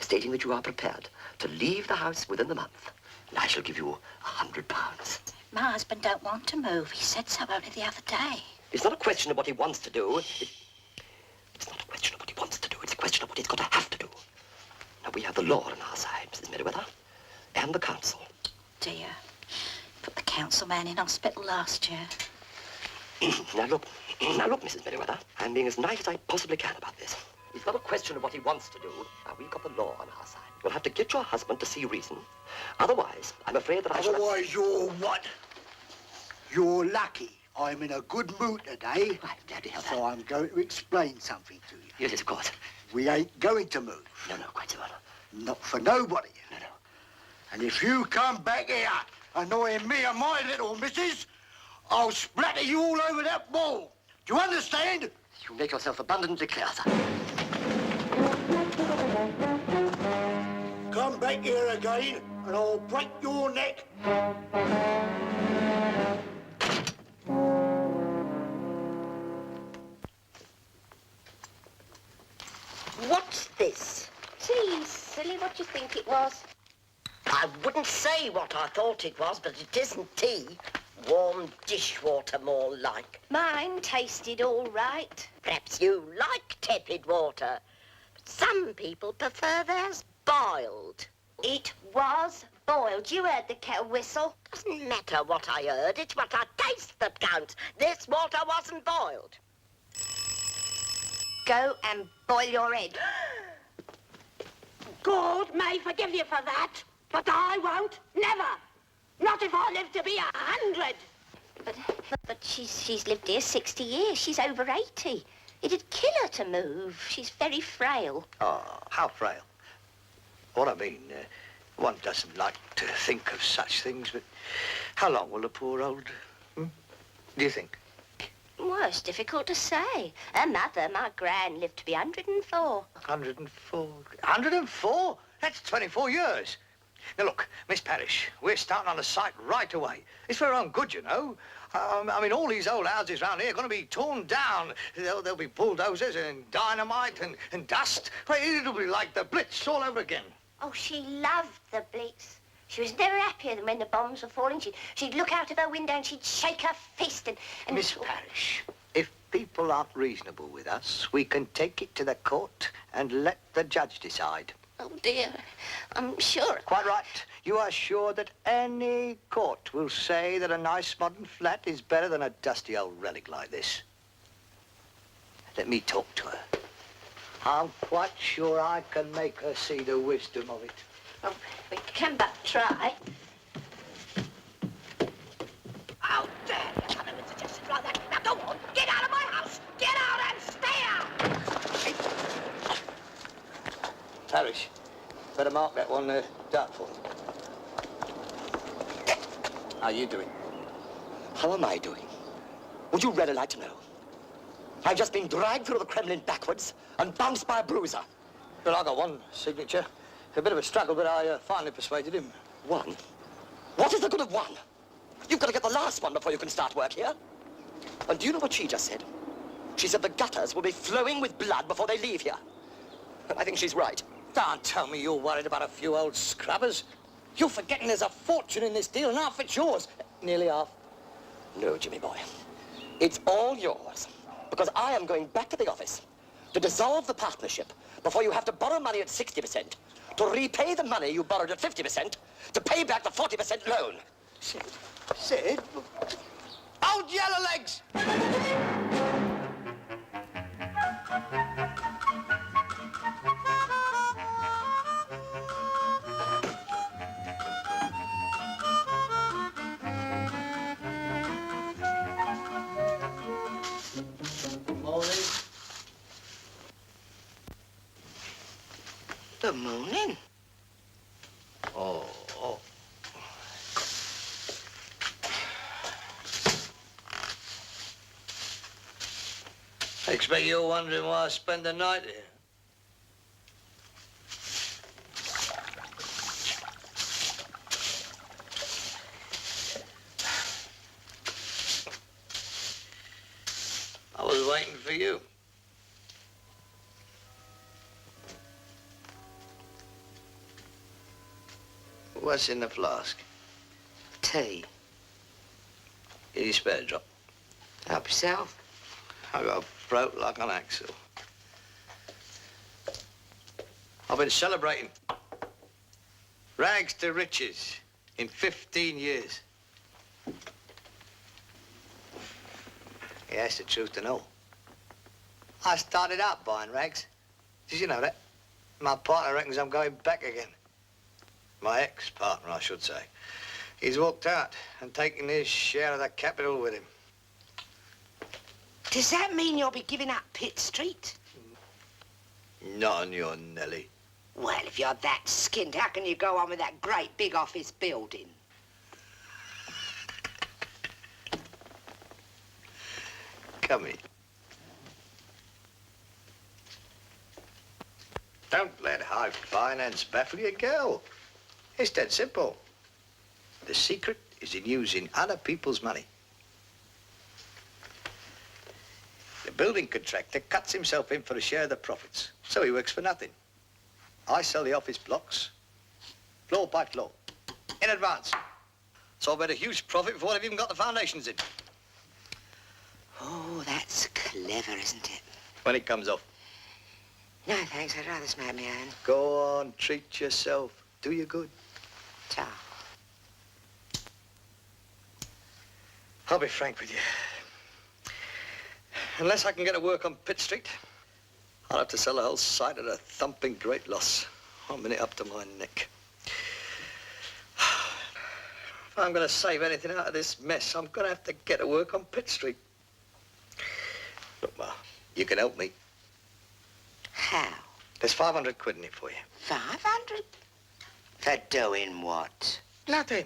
stating that you are prepared to leave the house within the month, and I shall give you £100. My husband don't want to move. He said so only the other day. It's not a question of what he wants to do. It's not a question of what he wants to do. It's a question of what he's going to have to do. Now, we have the law on our side, Mrs. Merriweather, and the council. Dear, put the councilman in hospital last year. Now, look, Mrs. Merriweather, I'm being as nice as I possibly can about this. It's not a question of what he wants to do. Now, we've got the law on our side. You'll have to get your husband to see reason. Otherwise, I'm afraid that I shall... Otherwise, you're what? You're lucky. I'm in a good mood today. I'm glad to hear that. So I'm going to explain something to you. Yes, of course. We ain't going to move. No, quite so, Honor. Not for nobody. No. And if you come back here annoying me and my little missus, I'll splatter you all over that wall. Do you understand? You make yourself abundantly clear, sir. Come back here again, and I'll break your neck. What's this? Tea, silly, what do you think it was? I wouldn't say what I thought it was, but it isn't tea. Warm dishwater, more like. Mine tasted all right. Perhaps you like tepid water. But some people prefer theirs boiled. It was boiled. You heard the kettle whistle. Doesn't matter what I heard. It's what I taste that counts. This water wasn't boiled. Go and boil your head. God may forgive you for that, but I won't. Never. Not if I live to be 100. But she's lived here 60 years. She's over 80. It'd kill her to move. She's very frail. Oh, how frail. What I mean, one doesn't like to think of such things, but how long will the poor old... Do you think? Well, it's difficult to say. Her mother, my gran, lived to be 104. 104? 104? That's 24 years. Now, look, Miss Parrish, we're starting on the site right away. It's for our own good, you know. I mean, all these old houses around here are going to be torn down. There'll be bulldozers and dynamite and dust. Well, it'll be like the Blitz all over again. Oh, she loved the Blitz. She was never happier than when the bombs were falling. She'd look out of her window and she'd shake her fist and... Miss Parrish, if people aren't reasonable with us, we can take it to the court and let the judge decide. Oh, dear. I'm sure... Quite right. You are sure that any court will say that a nice modern flat is better than a dusty old relic like this? Let me talk to her. I'm quite sure I can make her see the wisdom of it. Oh, we can but try. How dare you come in with suggestions like that? Now go on, get out of my house! Get out and stay out! Parrish, better mark that one dark for me. How you doing? How am I doing? Would you really like to know? I've just been dragged through the Kremlin backwards and bounced by a bruiser. Well, I got one signature. A bit of a struggle, but I finally persuaded him. One? What is the good of one? You've got to get the last one before you can start work here. And do you know what she just said? She said the gutters will be flowing with blood before they leave here. And I think she's right. Don't tell me you're worried about a few old scrubbers. You're forgetting there's a fortune in this deal, and half it's yours. Nearly half. No, Jimmy boy. It's all yours. Because I am going back to the office to dissolve the partnership before you have to borrow money at 60%, to repay the money you borrowed at 50%, to pay back the 40% loan. Sid? Old yellow legs! Good morning. Oh. expect you're wondering why I spent the night here. I was waiting for you. What's in the flask? Tea. You spare a drop. Help yourself. I got a throat like an axle. I've been celebrating rags to riches in 15 years. Yeah, that's the truth to know. I started out buying rags. Did you know that? My partner reckons I'm going back again. My ex-partner, I should say. He's walked out and taken his share of the capital with him. Does that mean you'll be giving up Pitt Street? Not on your Nelly. Well, if you're that skinned, how can you go on with that great big office building? Come here. Don't let high finance baffle your girl. It's dead simple. The secret is in using other people's money. The building contractor cuts himself in for a share of the profits, so he works for nothing. I sell the office blocks, floor by floor, in advance. So I've made a huge profit before I've even got the foundations in. Oh, that's clever, isn't it? When it comes off. No, thanks. I'd rather smack my own. Go on, treat yourself. Do you good. Ta. I'll be frank with you. Unless I can get to work on Pitt Street, I'll have to sell the whole site at a thumping great loss. I'm in it up to my neck. If I'm going to save anything out of this mess, I'm going to have to get to work on Pitt Street. Look, Ma, you can help me. How? There's 500 quid in it for you. 500? For doing what? Nothing.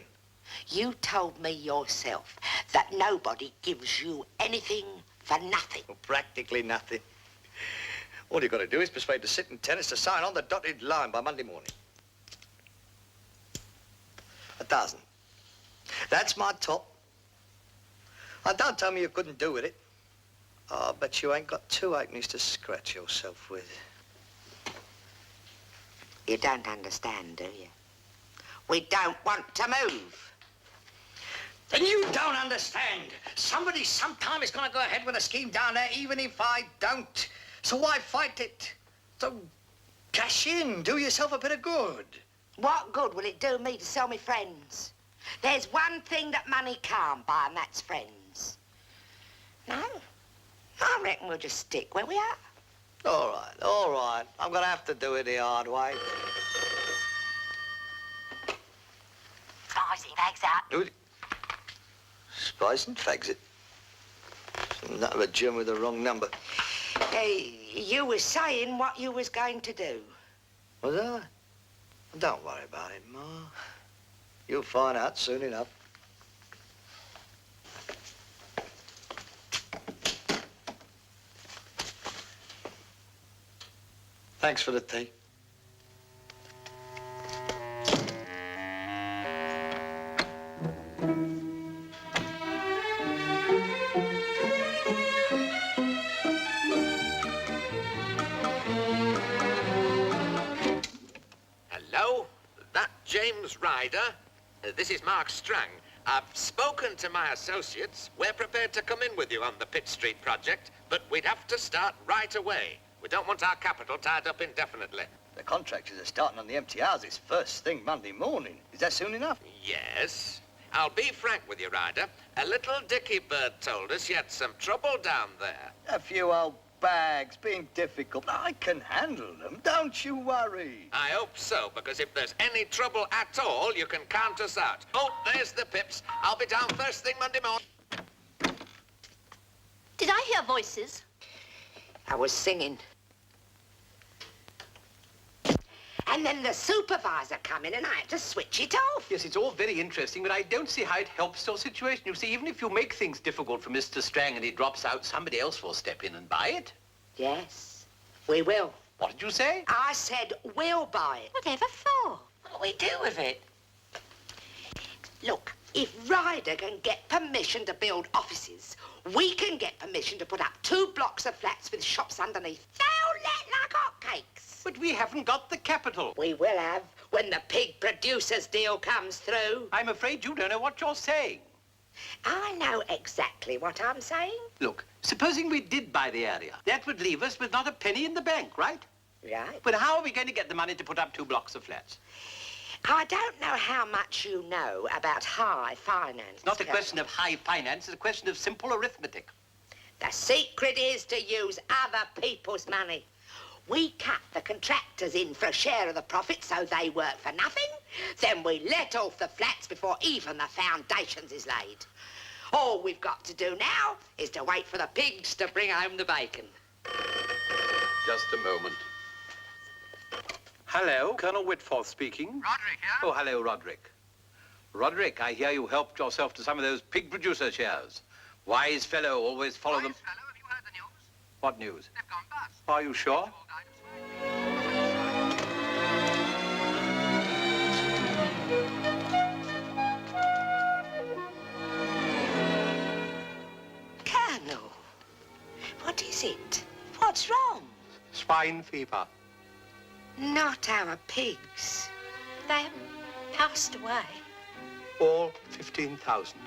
You told me yourself that nobody gives you anything for nothing. Well, practically nothing. All you've got to do is persuade the sitting tenants to sign on the dotted line by Monday morning. 1,000. That's my top. And don't tell me you couldn't do with it. Oh, I bet you ain't got 2 halfpennies to scratch yourself with. You don't understand, do you? We don't want to move. Then you don't understand. Somebody sometime is going to go ahead with a scheme down there, even if I don't. So why fight it? So cash in, do yourself a bit of good. What good will it do me to sell me friends? There's one thing that money can't buy, and that's friends. No, I reckon we'll just stick where we are. All right. I'm going to have to do it the hard way. Spicy bags out. Spice and fags it. Nut of a gem with the wrong number. Hey, you were saying what you was going to do. Was I? Don't worry about it, Ma. You'll find out soon enough. Thanks for the tea. Hello, that James Ryder. This is Mark Strang. I've spoken to my associates. We're prepared to come in with you on the Pitt Street project, but we'd have to start right away. We don't want our capital tied up indefinitely. The contractors are starting on the empty houses first thing Monday morning. Is that soon enough? Yes. I'll be frank with you, Ryder. A little dicky bird told us you had some trouble down there. A few old bags being difficult. I can handle them. Don't you worry. I hope so, because if there's any trouble at all, you can count us out. Oh, there's the pips. I'll be down first thing Monday morning. Did I hear voices? I was singing. And then the supervisor come in and I had to switch it off. Yes, it's all very interesting, but I don't see how it helps your situation. You see, even if you make things difficult for Mr. Strang and he drops out, somebody else will step in and buy it. Yes, we will. What did you say? I said we'll buy it. Whatever for? What do we do with it? Look, if Ryder can get permission to build offices, we can get permission to put up 2 blocks of flats with shops underneath. They'll let like hotcakes. But we haven't got the capital. We will have when the pig producers deal comes through. I'm afraid you don't know what you're saying. I know exactly what I'm saying. Look, supposing we did buy the area, that would leave us with not a penny in the bank, right? Right. But how are we going to get the money to put up 2 blocks of flats? I don't know how much you know about high finance. It's not a question of high finance, it's a question of simple arithmetic. The secret is to use other people's money. We cut the contractors in for a share of the profit so they work for nothing. Then we let off the flats before even the foundations is laid. All we've got to do now is to wait for the pigs to bring home the bacon. Just a moment. Hello, Colonel Whitforth speaking. Roderick here. Oh, hello, Roderick. Roderick, I hear you helped yourself to some of those pig producer shares. Wise fellow, always follow them. Wise fellow, have you heard the news? What news? They've gone bust. Are you sure? All died of swine. Colonel, what is it? What's wrong? Swine fever. Not our pigs. They passed away. All 15,000.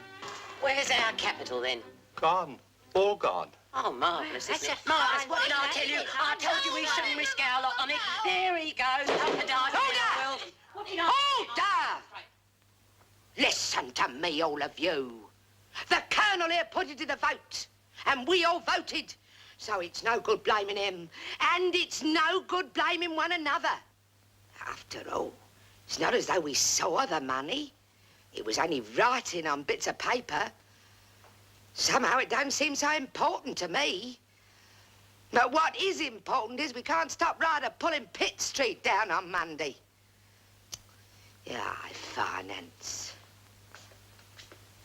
Where's our capital, then? Gone. All gone. Oh, marvellous, That's isn't it? a Marvellous. fine What did I thing, tell you? isn't it? I told you we shouldn't risk our lot on it. There he goes. Up and down. Hold up! What did I Hold up! Listen to me, all of you. The Colonel here put it to the vote, and we all voted. So it's no good blaming him, and it's no good blaming one another. After all, it's not as though we saw the money. It was only writing on bits of paper. Somehow it don't seem so important to me. But what is important is we can't stop Ryder pulling Pitt Street down on Monday. Yeah, finance.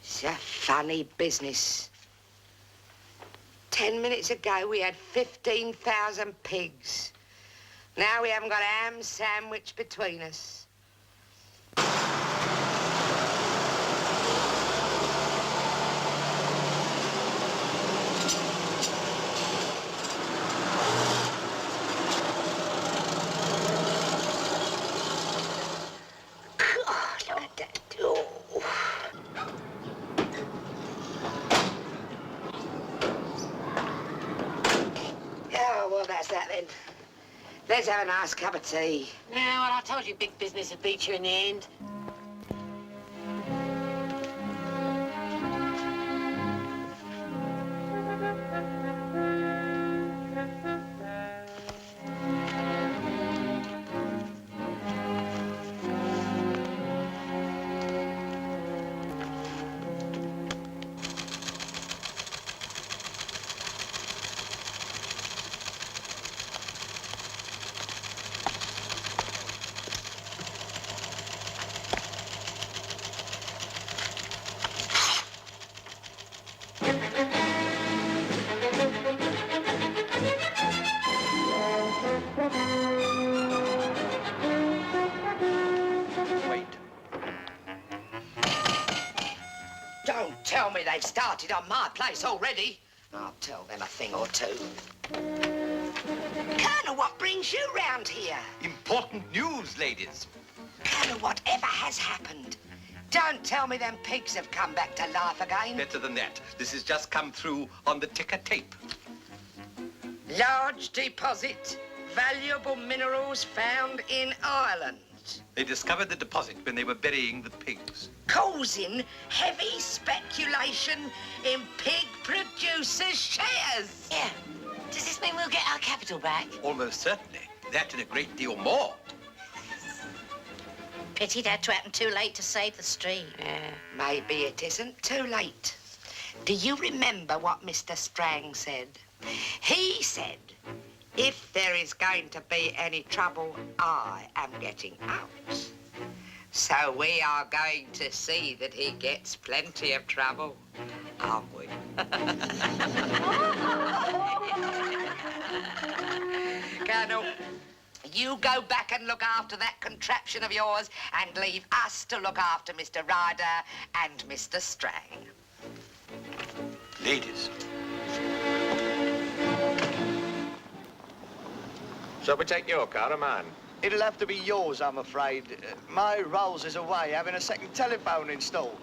It's a funny business. 10 minutes ago, we had 15,000 pigs. Now we haven't got a ham sandwich between us. God, look at that door. Oh, well, that's that then. Let's have a nice cup of tea. Yeah, well, I told you big business would beat you in the end. Don't tell me they've started on my place already. I'll tell them a thing or two. Colonel, what brings you round here? Important news, ladies. Colonel, whatever has happened, don't tell me them pigs have come back to life again. Better than that. This has just come through on the ticker tape. Large deposit, valuable minerals found in Ireland. They discovered the deposit when they were burying the pigs. Causing heavy speculation in pig producers' shares. Yeah. Does this mean we'll get our capital back? Almost certainly. That and a great deal more. Pity that to happen too late to save the street. Yeah, maybe it isn't too late. Do you remember what Mr. Strang said? He said, if there is going to be any trouble, I am getting out. So we are going to see that he gets plenty of trouble, aren't we? Colonel. You go back and look after that contraption of yours and leave us to look after Mr. Ryder and Mr. Strang. Ladies. Shall we take your car or mine? It'll have to be yours, I'm afraid. My Rolls is away, having a second telephone installed.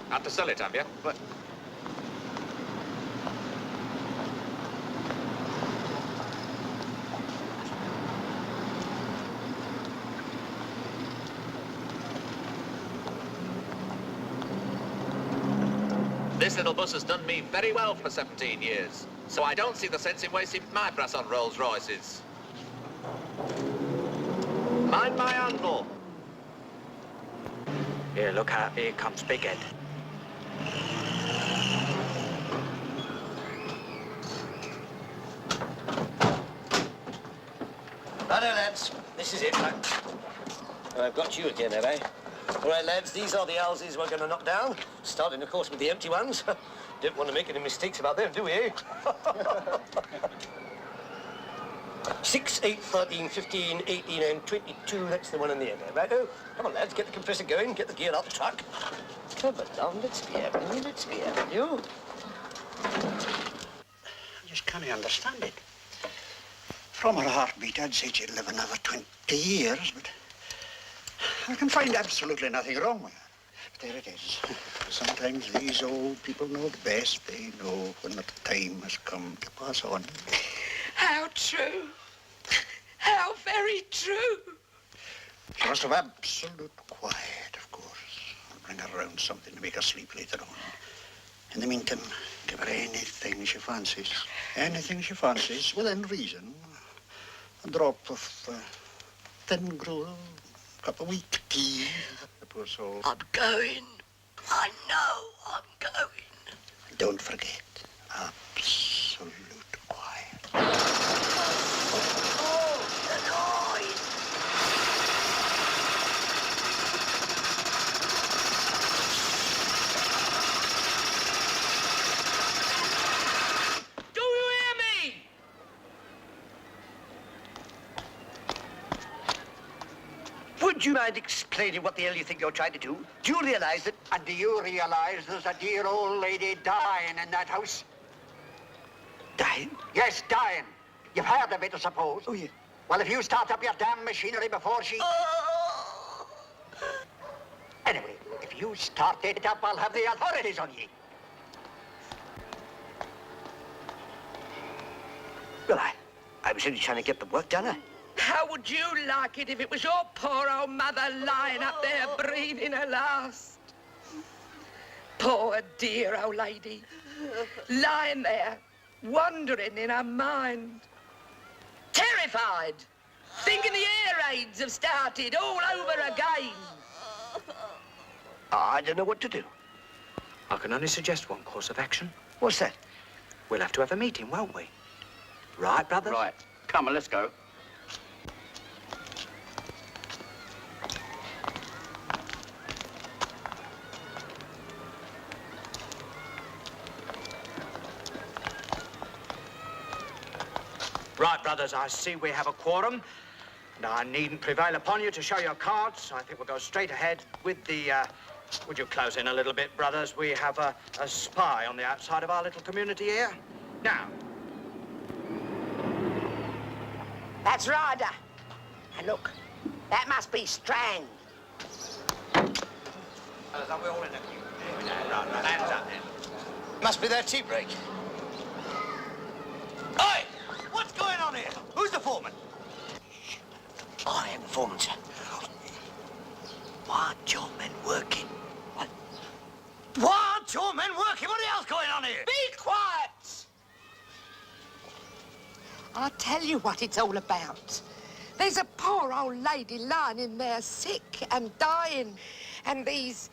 Had to sell it, have you? But... This little bus has done me very well for 17 years, so I don't see the sense in wasting my brass on Rolls Royces. Mind my angle. Here, look out. Here comes Big Ed. Righto, lads. This is it. I've got you again, have I? All right, lads, these are the houses we're going to knock down, starting, of course, with the empty ones. Don't want to make any mistakes about them, do we, eh? 6, 8, 13, 15, 18, and 22. That's the one in the end. Righto. Come on, lads, get the compressor going, get the gear out the truck. Come along, let's be having you, let's be having you. I just can't understand it. From her heartbeat, I'd say she'd live another 20 years, but I can find absolutely nothing wrong with her. But there it is. Sometimes these old people know the best. They know when the time has come to pass on. How true. How very true. She must have absolute quiet, of course. I'll bring her around something to make her sleep later on. In the meantime, give her anything she fancies. Anything she fancies, within reason. A drop of thin gruel, a cup of weak tea. The poor soul. I'm going. I know I'm going. Don't forget, absolute quiet. Oh, the noise! Do you hear me? Would you mind explaining what the hell you think you're trying to do? Do you realize that... And do you realize there's a dear old lady dying in that house? Dying? Yes, dying. You've heard of it, I suppose. Oh, yeah. Well, if you start up your damn machinery before she... Oh! Anyway, if you start it up, I'll have the authorities on ye. Well, I was only trying to get the work done. How would you like it if it was your poor old mother lying up there breathing her last? Poor dear old lady, lying there, wandering in her mind, terrified, thinking the air raids have started all over again. I don't know what to do. I can only suggest one course of action. What's that? We'll have to have a meeting, won't we? Right, brothers? Right. Come on, let's go. Right, brothers, I see we have a quorum. And I needn't prevail upon you to show your cards. I think we'll go straight ahead with the, would you close in a little bit, brothers? We have a spy on the outside of our little community here. Now. That's Ryder. And look, that must be Strang. Fellas, are we all in the queue? Right, hands up then. Must be their tea break. Oi! What's going on here? Who's the foreman? I am the foreman, sir. Why aren't your men working? What? Why aren't your men working? What else going on here? Be quiet! I'll tell you what it's all about. There's a poor old lady lying in there sick and dying, and these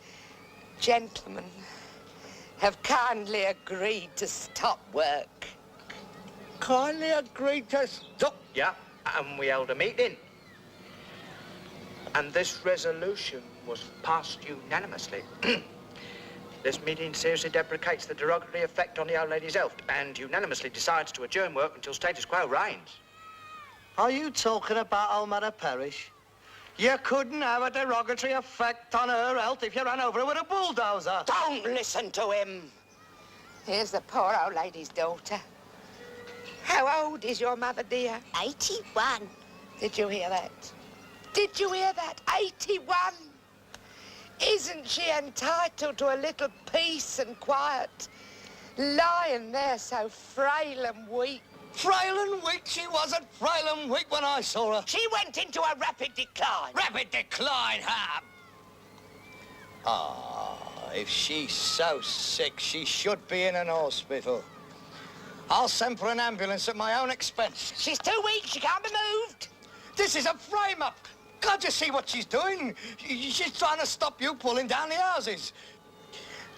gentlemen have kindly agreed to stop work. Kindly agreed to stop. Yeah, and we held a meeting. And this resolution was passed unanimously. This meeting seriously deprecates the derogatory effect on the old lady's health and unanimously decides to adjourn work until status quo reigns. Are you talking about old Mother Parish? You couldn't have a derogatory effect on her health if you ran over her with a bulldozer. Don't listen to him. Here's the poor old lady's daughter. How old is your mother, dear? 81. Did you hear that? Did you hear that? 81. Isn't she entitled to a little peace and quiet? Lying there so frail and weak. Frail and weak? She wasn't frail and weak when I saw her. She went into a rapid decline. Rapid decline, huh? Ah, if she's so sick, she should be in an hospital. I'll send for an ambulance at my own expense. She's too weak. She can't be moved. This is a frame-up. Can't you see what she's doing? She's trying to stop you pulling down the houses.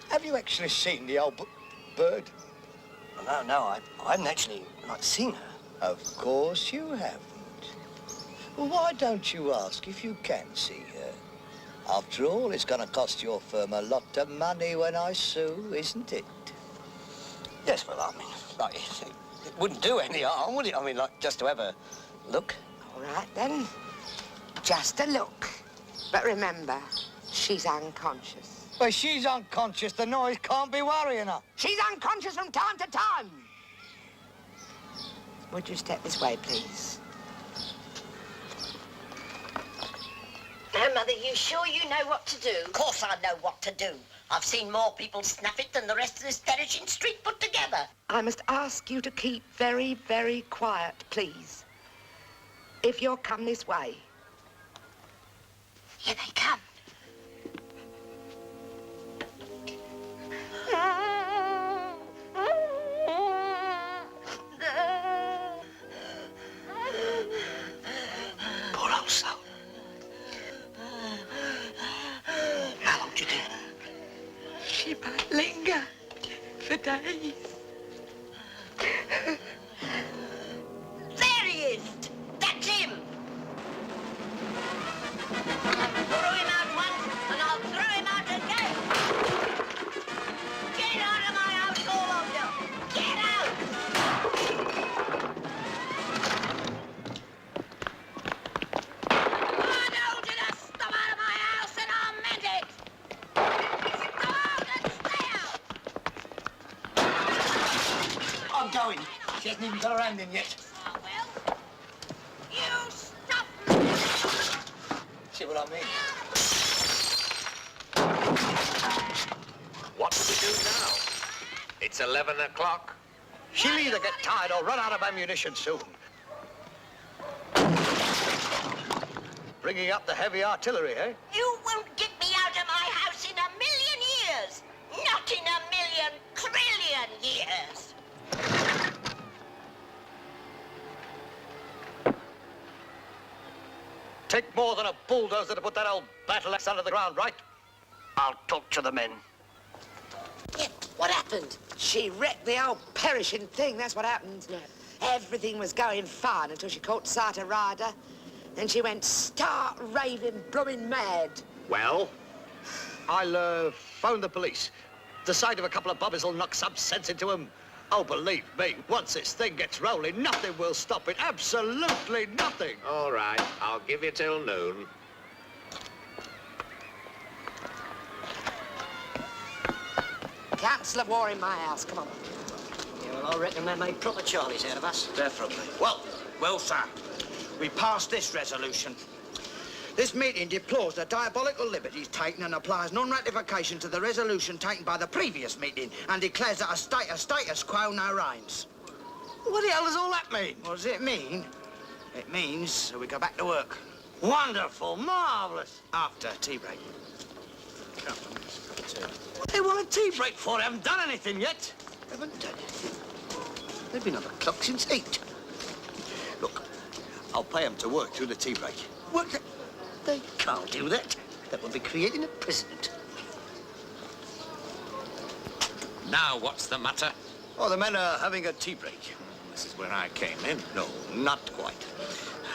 Have you actually seen the old bird? No, I haven't actually seen her. Of course you haven't. Well, why don't you ask if you can see her? After all, it's going to cost your firm a lot of money when I sue, isn't it? Yes, well, I mean, it wouldn't do any harm, would it? I mean, just to have a look. All right, then. Just a look. But remember, she's unconscious. Well, she's unconscious. The noise can't be worrying her. She's unconscious from time to time. Would you step this way, please? Now, Mother, you sure you know what to do? Of course I know what to do. I've seen more people snuff it than the rest of this perishing street put together. I must ask you to keep very, very quiet, please. If you'll come this way. Here they come. Poor old soul. How long do you think? She might linger for days. There he is. That's him. Throw him out once, and I'll throw him out again. Get out of my house, all of you. Get out. I told you to stop out of my house, and I meant it. Stop out and stay out. I'm going. She hasn't even got her hand in yet. Oh, well, you stop. See what I mean? What do we do now? It's 11 o'clock. She'll either get tired or run out of ammunition soon. Bringing up the heavy artillery, eh? You won't get me out of my house in a million years. Not in a million trillion years. Take more than a bulldozer to put that old battle axe under the ground, right? I'll talk to the men. What happened? She wrecked the old perishing thing, that's what happened. Everything was going fine until she caught sight of Ryder. Then she went stark raving, blooming mad. Well? I'll phone the police. The sight of a couple of bobbies will knock some sense into them. Oh, believe me, once this thing gets rolling, nothing will stop it. Absolutely nothing. All right, I'll give you till noon. Council of war in my house, come on. Yeah, well, I reckon they made proper Charlies out of us. Definitely. Well, sir, we passed this resolution. This meeting deplores the diabolical liberties taken and applies non-ratification to the resolution taken by the previous meeting and declares that a status quo now reigns. What the hell does all that mean? What does it mean? It means that we go back to work. Wonderful, marvellous. After tea break. They want a tea break for. They haven't done anything yet. Haven't done anything. They've been on the clock since 8. Look, I'll pay them to work through the tea break. What? They can't do that. That would be creating a precedent. Now, what's the matter? Oh, the men are having a tea break. This is where I came in. No, not quite.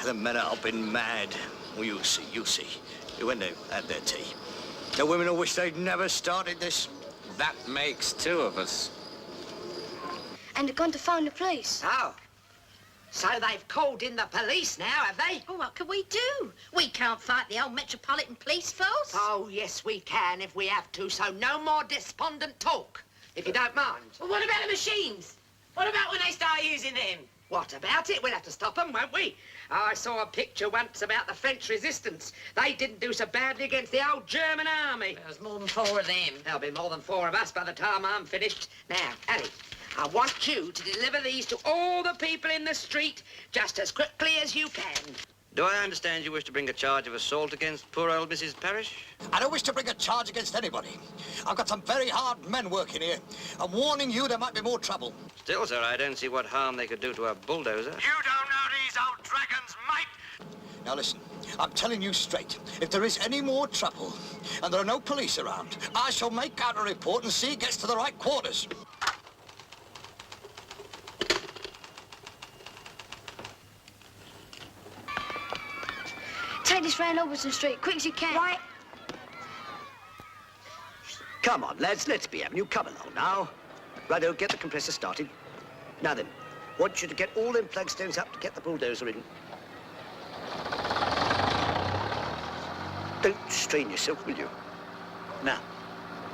The men are up in mad. Well, you see. When they've had their tea. The women will wish they'd never started this. That makes 2 of us. And they're going to phone the police. How? So they've called in the police now, have they? Well, what can we do? We can't fight the old Metropolitan Police Force. Oh, yes, we can if we have to, so no more despondent talk, if you don't mind. Well, what about the machines? What about when they start using them? What about it? We'll have to stop them, won't we? I saw a picture once about the French resistance. They didn't do so badly against the old German army. There was more than 4 of them. There'll be more than 4 of us by the time I'm finished. Now, Annie, I want you to deliver these to all the people in the street just as quickly as you can. Do I understand you wish to bring a charge of assault against poor old Mrs. Parrish? I don't wish to bring a charge against anybody. I've got some very hard men working here. I'm warning you there might be more trouble. Still, sir, I don't see what harm they could do to a bulldozer. You don't know these old dragons, mate! Now listen, I'm telling you straight. If there is any more trouble and there are no police around, I shall make out a report and see it gets to the right quarters. Take this round Alberton Street, quick as you can. Right. Come on, lads, let's be having you. Come along now. Righto, get the compressor started. Now then, want you to get all them flagstones up to get the bulldozer in. Don't strain yourself, will you? Now.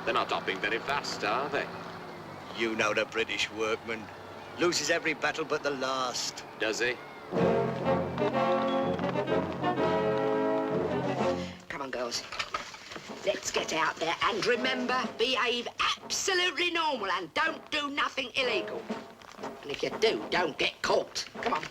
They're not being very fast, are they? You know the British workman. Loses every battle but the last. Does he? Come on, girls. Let's get out there and remember, behave absolutely normal and don't do nothing illegal. And if you do, don't get caught. Come on.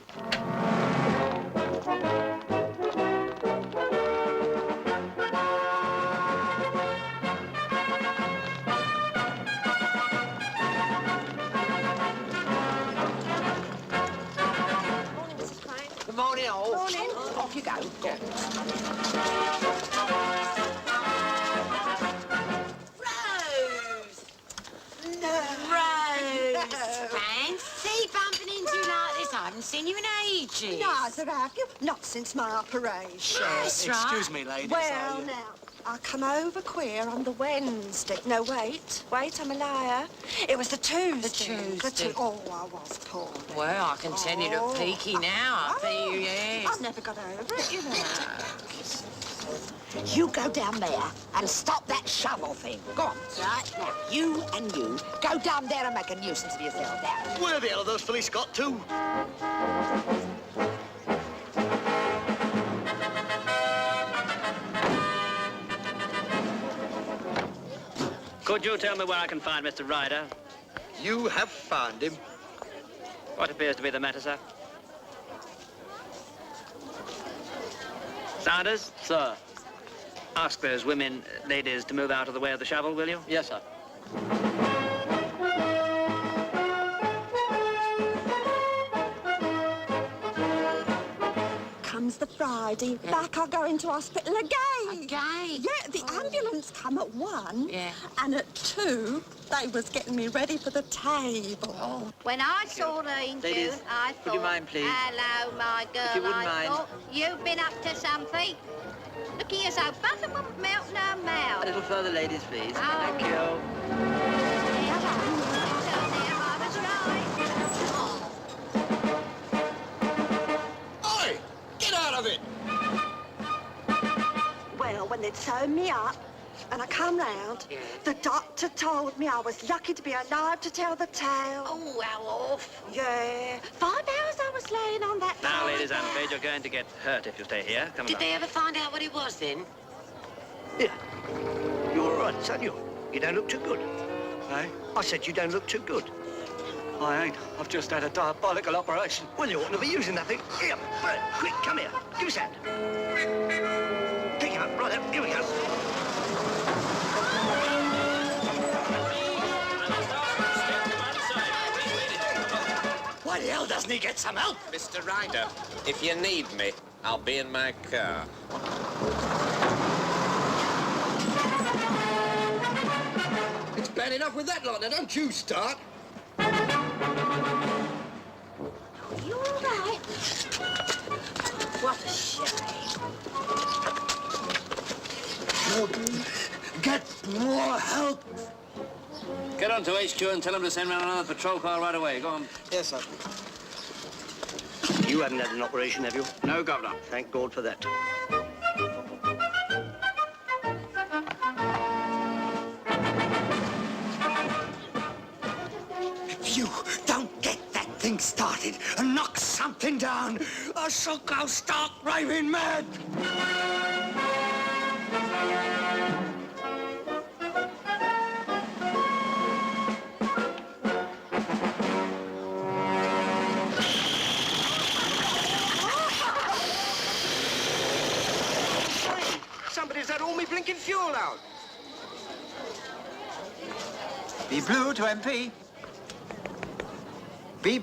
Good morning, all. Morning. Off you go. Go. Rose! Fancy bumping into you like this. I haven't seen you in ages. Neither have you. Not since my operation. That's right. Excuse me, ladies. Well, now, I come over queer on the Wednesday. No, wait, I'm a liar. It was the Tuesday. Oh, I was poor. Well, I can tell you look peaky now. I bet you, yes. I've never got over it, you know. You go down there and stop that shovel thing. Go on. Right. Now, you and you go down there and make a nuisance of yourself now. Where the hell have those police got to? Could you tell me where I can find Mr. Ryder? You have found him. What appears to be the matter, sir? Sanders? Sir. Ask those women, ladies, to move out of the way of the shovel, will you? Yes, sir. Comes the Friday, back I go into hospital again. Again? Yeah, the ambulance come at 1, and at 2, they was getting me ready for the table. When I saw the angel, Ladies, I thought, would you mind, please? hello, my girl, If you wouldn't I mind. thought, you've been up to something. Look here, so butter won't melt no mouth. A little further, ladies, please. Oh. Thank you. Oi! Get out of it! Well, when they'd sewn me up, and I come round, the doctor told me I was lucky to be alive to tell the tale. Oh, how awful. Yeah. 5 hours I was laying on that Now, floor. ladies, I'm afraid you're going to get hurt if you stay here. Come Did along. they ever find out what it was, then? Here. You're all right, son, you don't look too good. Eh? I said you don't look too good. I ain't. I've just had a diabolical operation. Well, you oughtn't to be using that thing. Here, Bert, quick, come here. Give us that. Pick him up, right up. Here we go. Why the hell doesn't he get some help? Mr. Ryder, if you need me, I'll be in my car. It's bad enough with that lot. Now, don't you start. You all right? What a shame. Get more help. Get on to HQ and tell them to send round another patrol car right away. Go on. Yes, sir. You haven't had an operation, have you? No, Governor. Thank God for that. If you don't get that thing started and knock something down, I shall go stark raving mad. Somebody's had all me blinking fuel out. Be blue to MP. Be...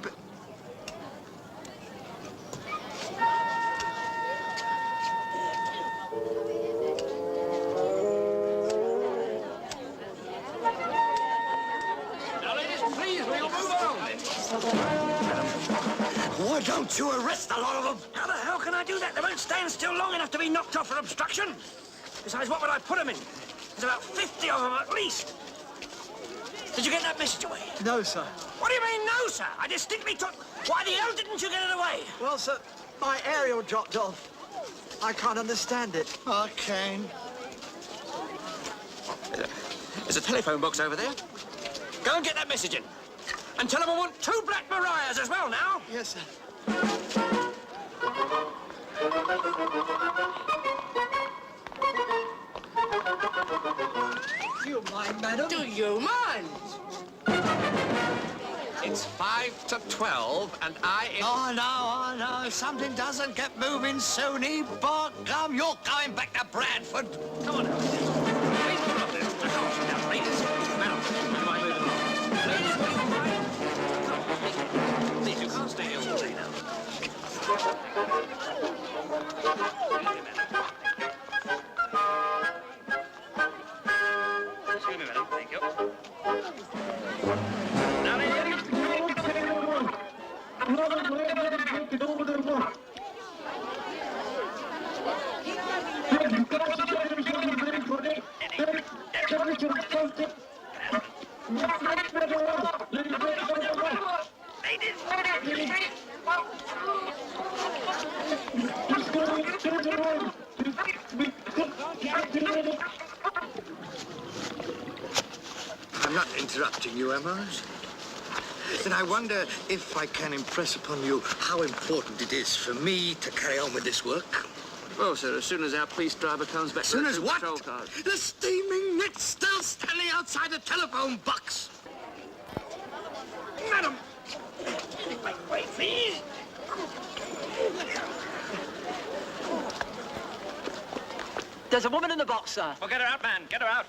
Now, ladies, please, we'll move on. Why don't you arrest a lot of them? How the hell can I do that? They won't stand still long enough to be knocked off for obstruction. Besides, what would I put them in? There's about 50 of them at least. Did you get that message away? No, sir. What do you mean, no, sir? I distinctly took... Why the hell didn't you get it away? Well, sir, my aerial dropped off. I can't understand it. I can. There's a telephone box over there. Go and get that message in. And tell them I want 2 Black Mariahs as well now. Yes, sir. Do you mind, madam? Do you mind? It's 5 to 12, and I know. Something doesn't get moving soon. By gum, you're going back to Bradford. Come on now. Please move up there. Now, ladies. Madam, how do I move along? Ladies, will you all right? Please, you can't stay here all day now. Excuse me, madam. Thank you. Now, ladies. I'm not interrupting you, am I? Then I wonder if I can impress upon you how important it is for me to carry on with this work. Well, sir, as soon as our police driver comes back... As soon as what? Patrol cars. The steaming net's still standing outside the telephone box. Madam! Wait, please. There's a woman in the box, sir. Well, get her out, man. Get her out.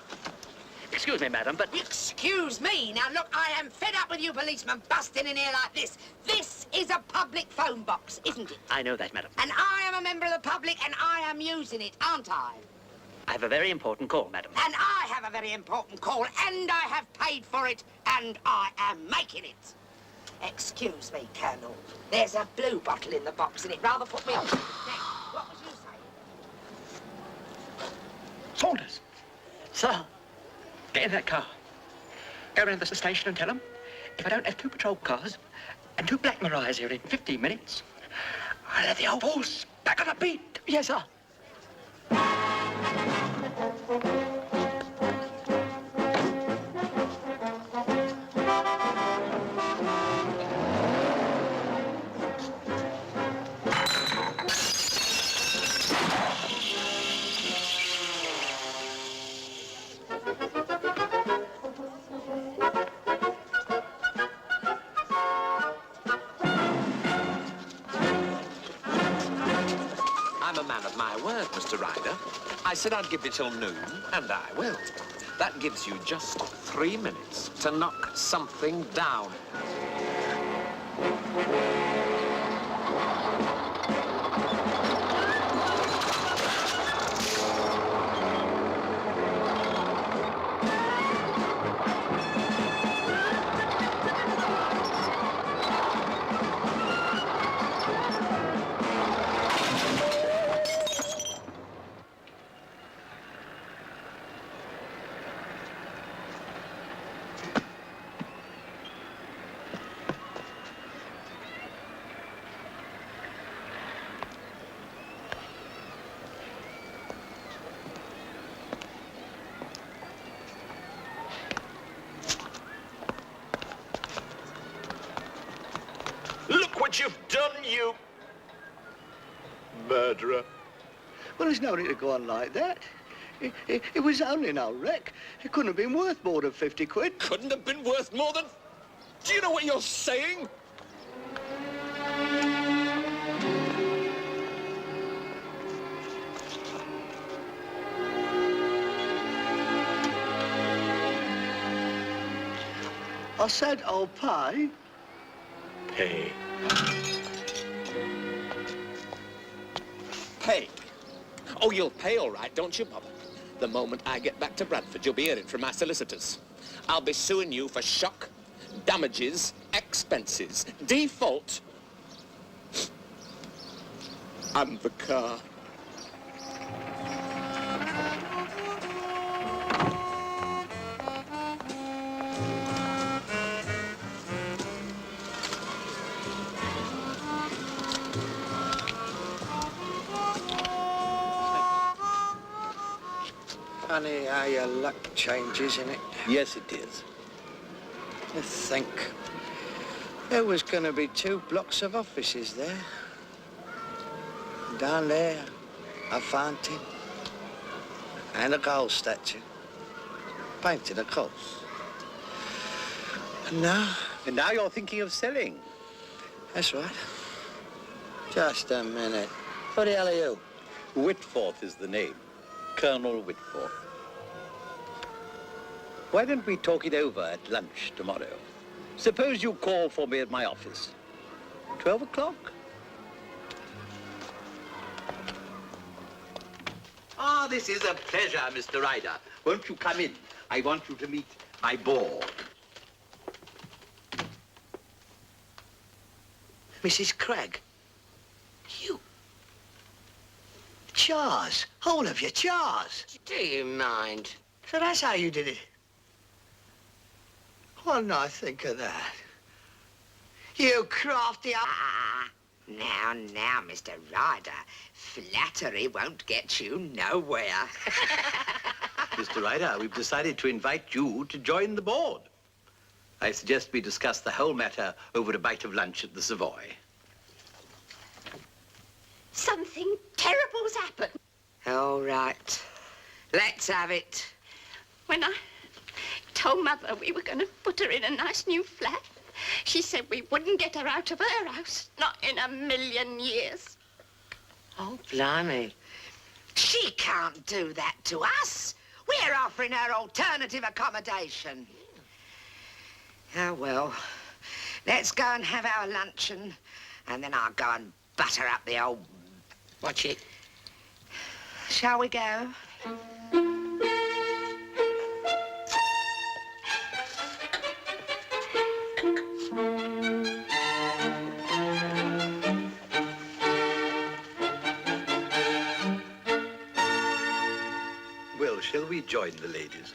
Excuse me, madam, but... Excuse me. Now, look, I am fed up with you policemen busting in here like this. This is a public phone box, isn't it? I know that, madam. And I am a member of the public, and I am using it, aren't I? I have a very important call, madam. And I have a very important call, and I have paid for it, and I am making it. Excuse me, Colonel. There's a blue bottle in the box, and it rather put me off. Now, what was you saying? Saunders. Sir, get in that car. Go round to the station and tell them if I don't have 2 patrol cars and 2 Black Mariahs here in 15 minutes, I'll let the old horse back on the beat. Yes, sir. I'm a man of my word, Mr. Ryder. I said I'd give you till noon, and I will. That gives you just 3 minutes to knock something down. done, you murderer. Well, there's no need to go on like that. It was only an old wreck. It couldn't have been worth more than 50 quid. Couldn't have been worth more than... Do you know what you're saying? I said I'll pay. Pay. Pay? Oh, you'll pay all right, don't you, Mother? The moment I get back to Bradford, you'll be hearing from my solicitors. I'll be suing you for shock, damages, expenses, default, and the car. Funny how your luck changes, isn't it? Yes, it is. To think. There was going to be 2 blocks of offices there. Down there, a fountain. And a gold statue. Painted, of course. And now? And now you're thinking of selling? That's right. Just a minute. Who the hell are you? Whitforth is the name. Colonel Whitforth. Why don't we talk it over at lunch tomorrow? Suppose you call for me at my office. 12 o'clock? Ah, this is a pleasure, Mr. Ryder. Won't you come in? I want you to meet my board. Mrs. Cragg. You. Chars. All of you, Chars. Do you mind? So that's how you did it. What did I think of that? You crafty... Now, Mr. Ryder, flattery won't get you nowhere. Mr. Ryder, we've decided to invite you to join the board. I suggest we discuss the whole matter over a bite of lunch at the Savoy. Something terrible's happened. All right. Let's have it. When I told Mother we were going to put her in a nice new flat, she said we wouldn't get her out of her house. Not in a million years. Oh, blimey. She can't do that to us. We're offering her alternative accommodation. Oh, well. Let's go and have our luncheon, and then I'll go and butter up the old... Watch it. Shall we go? Well, shall we join the ladies?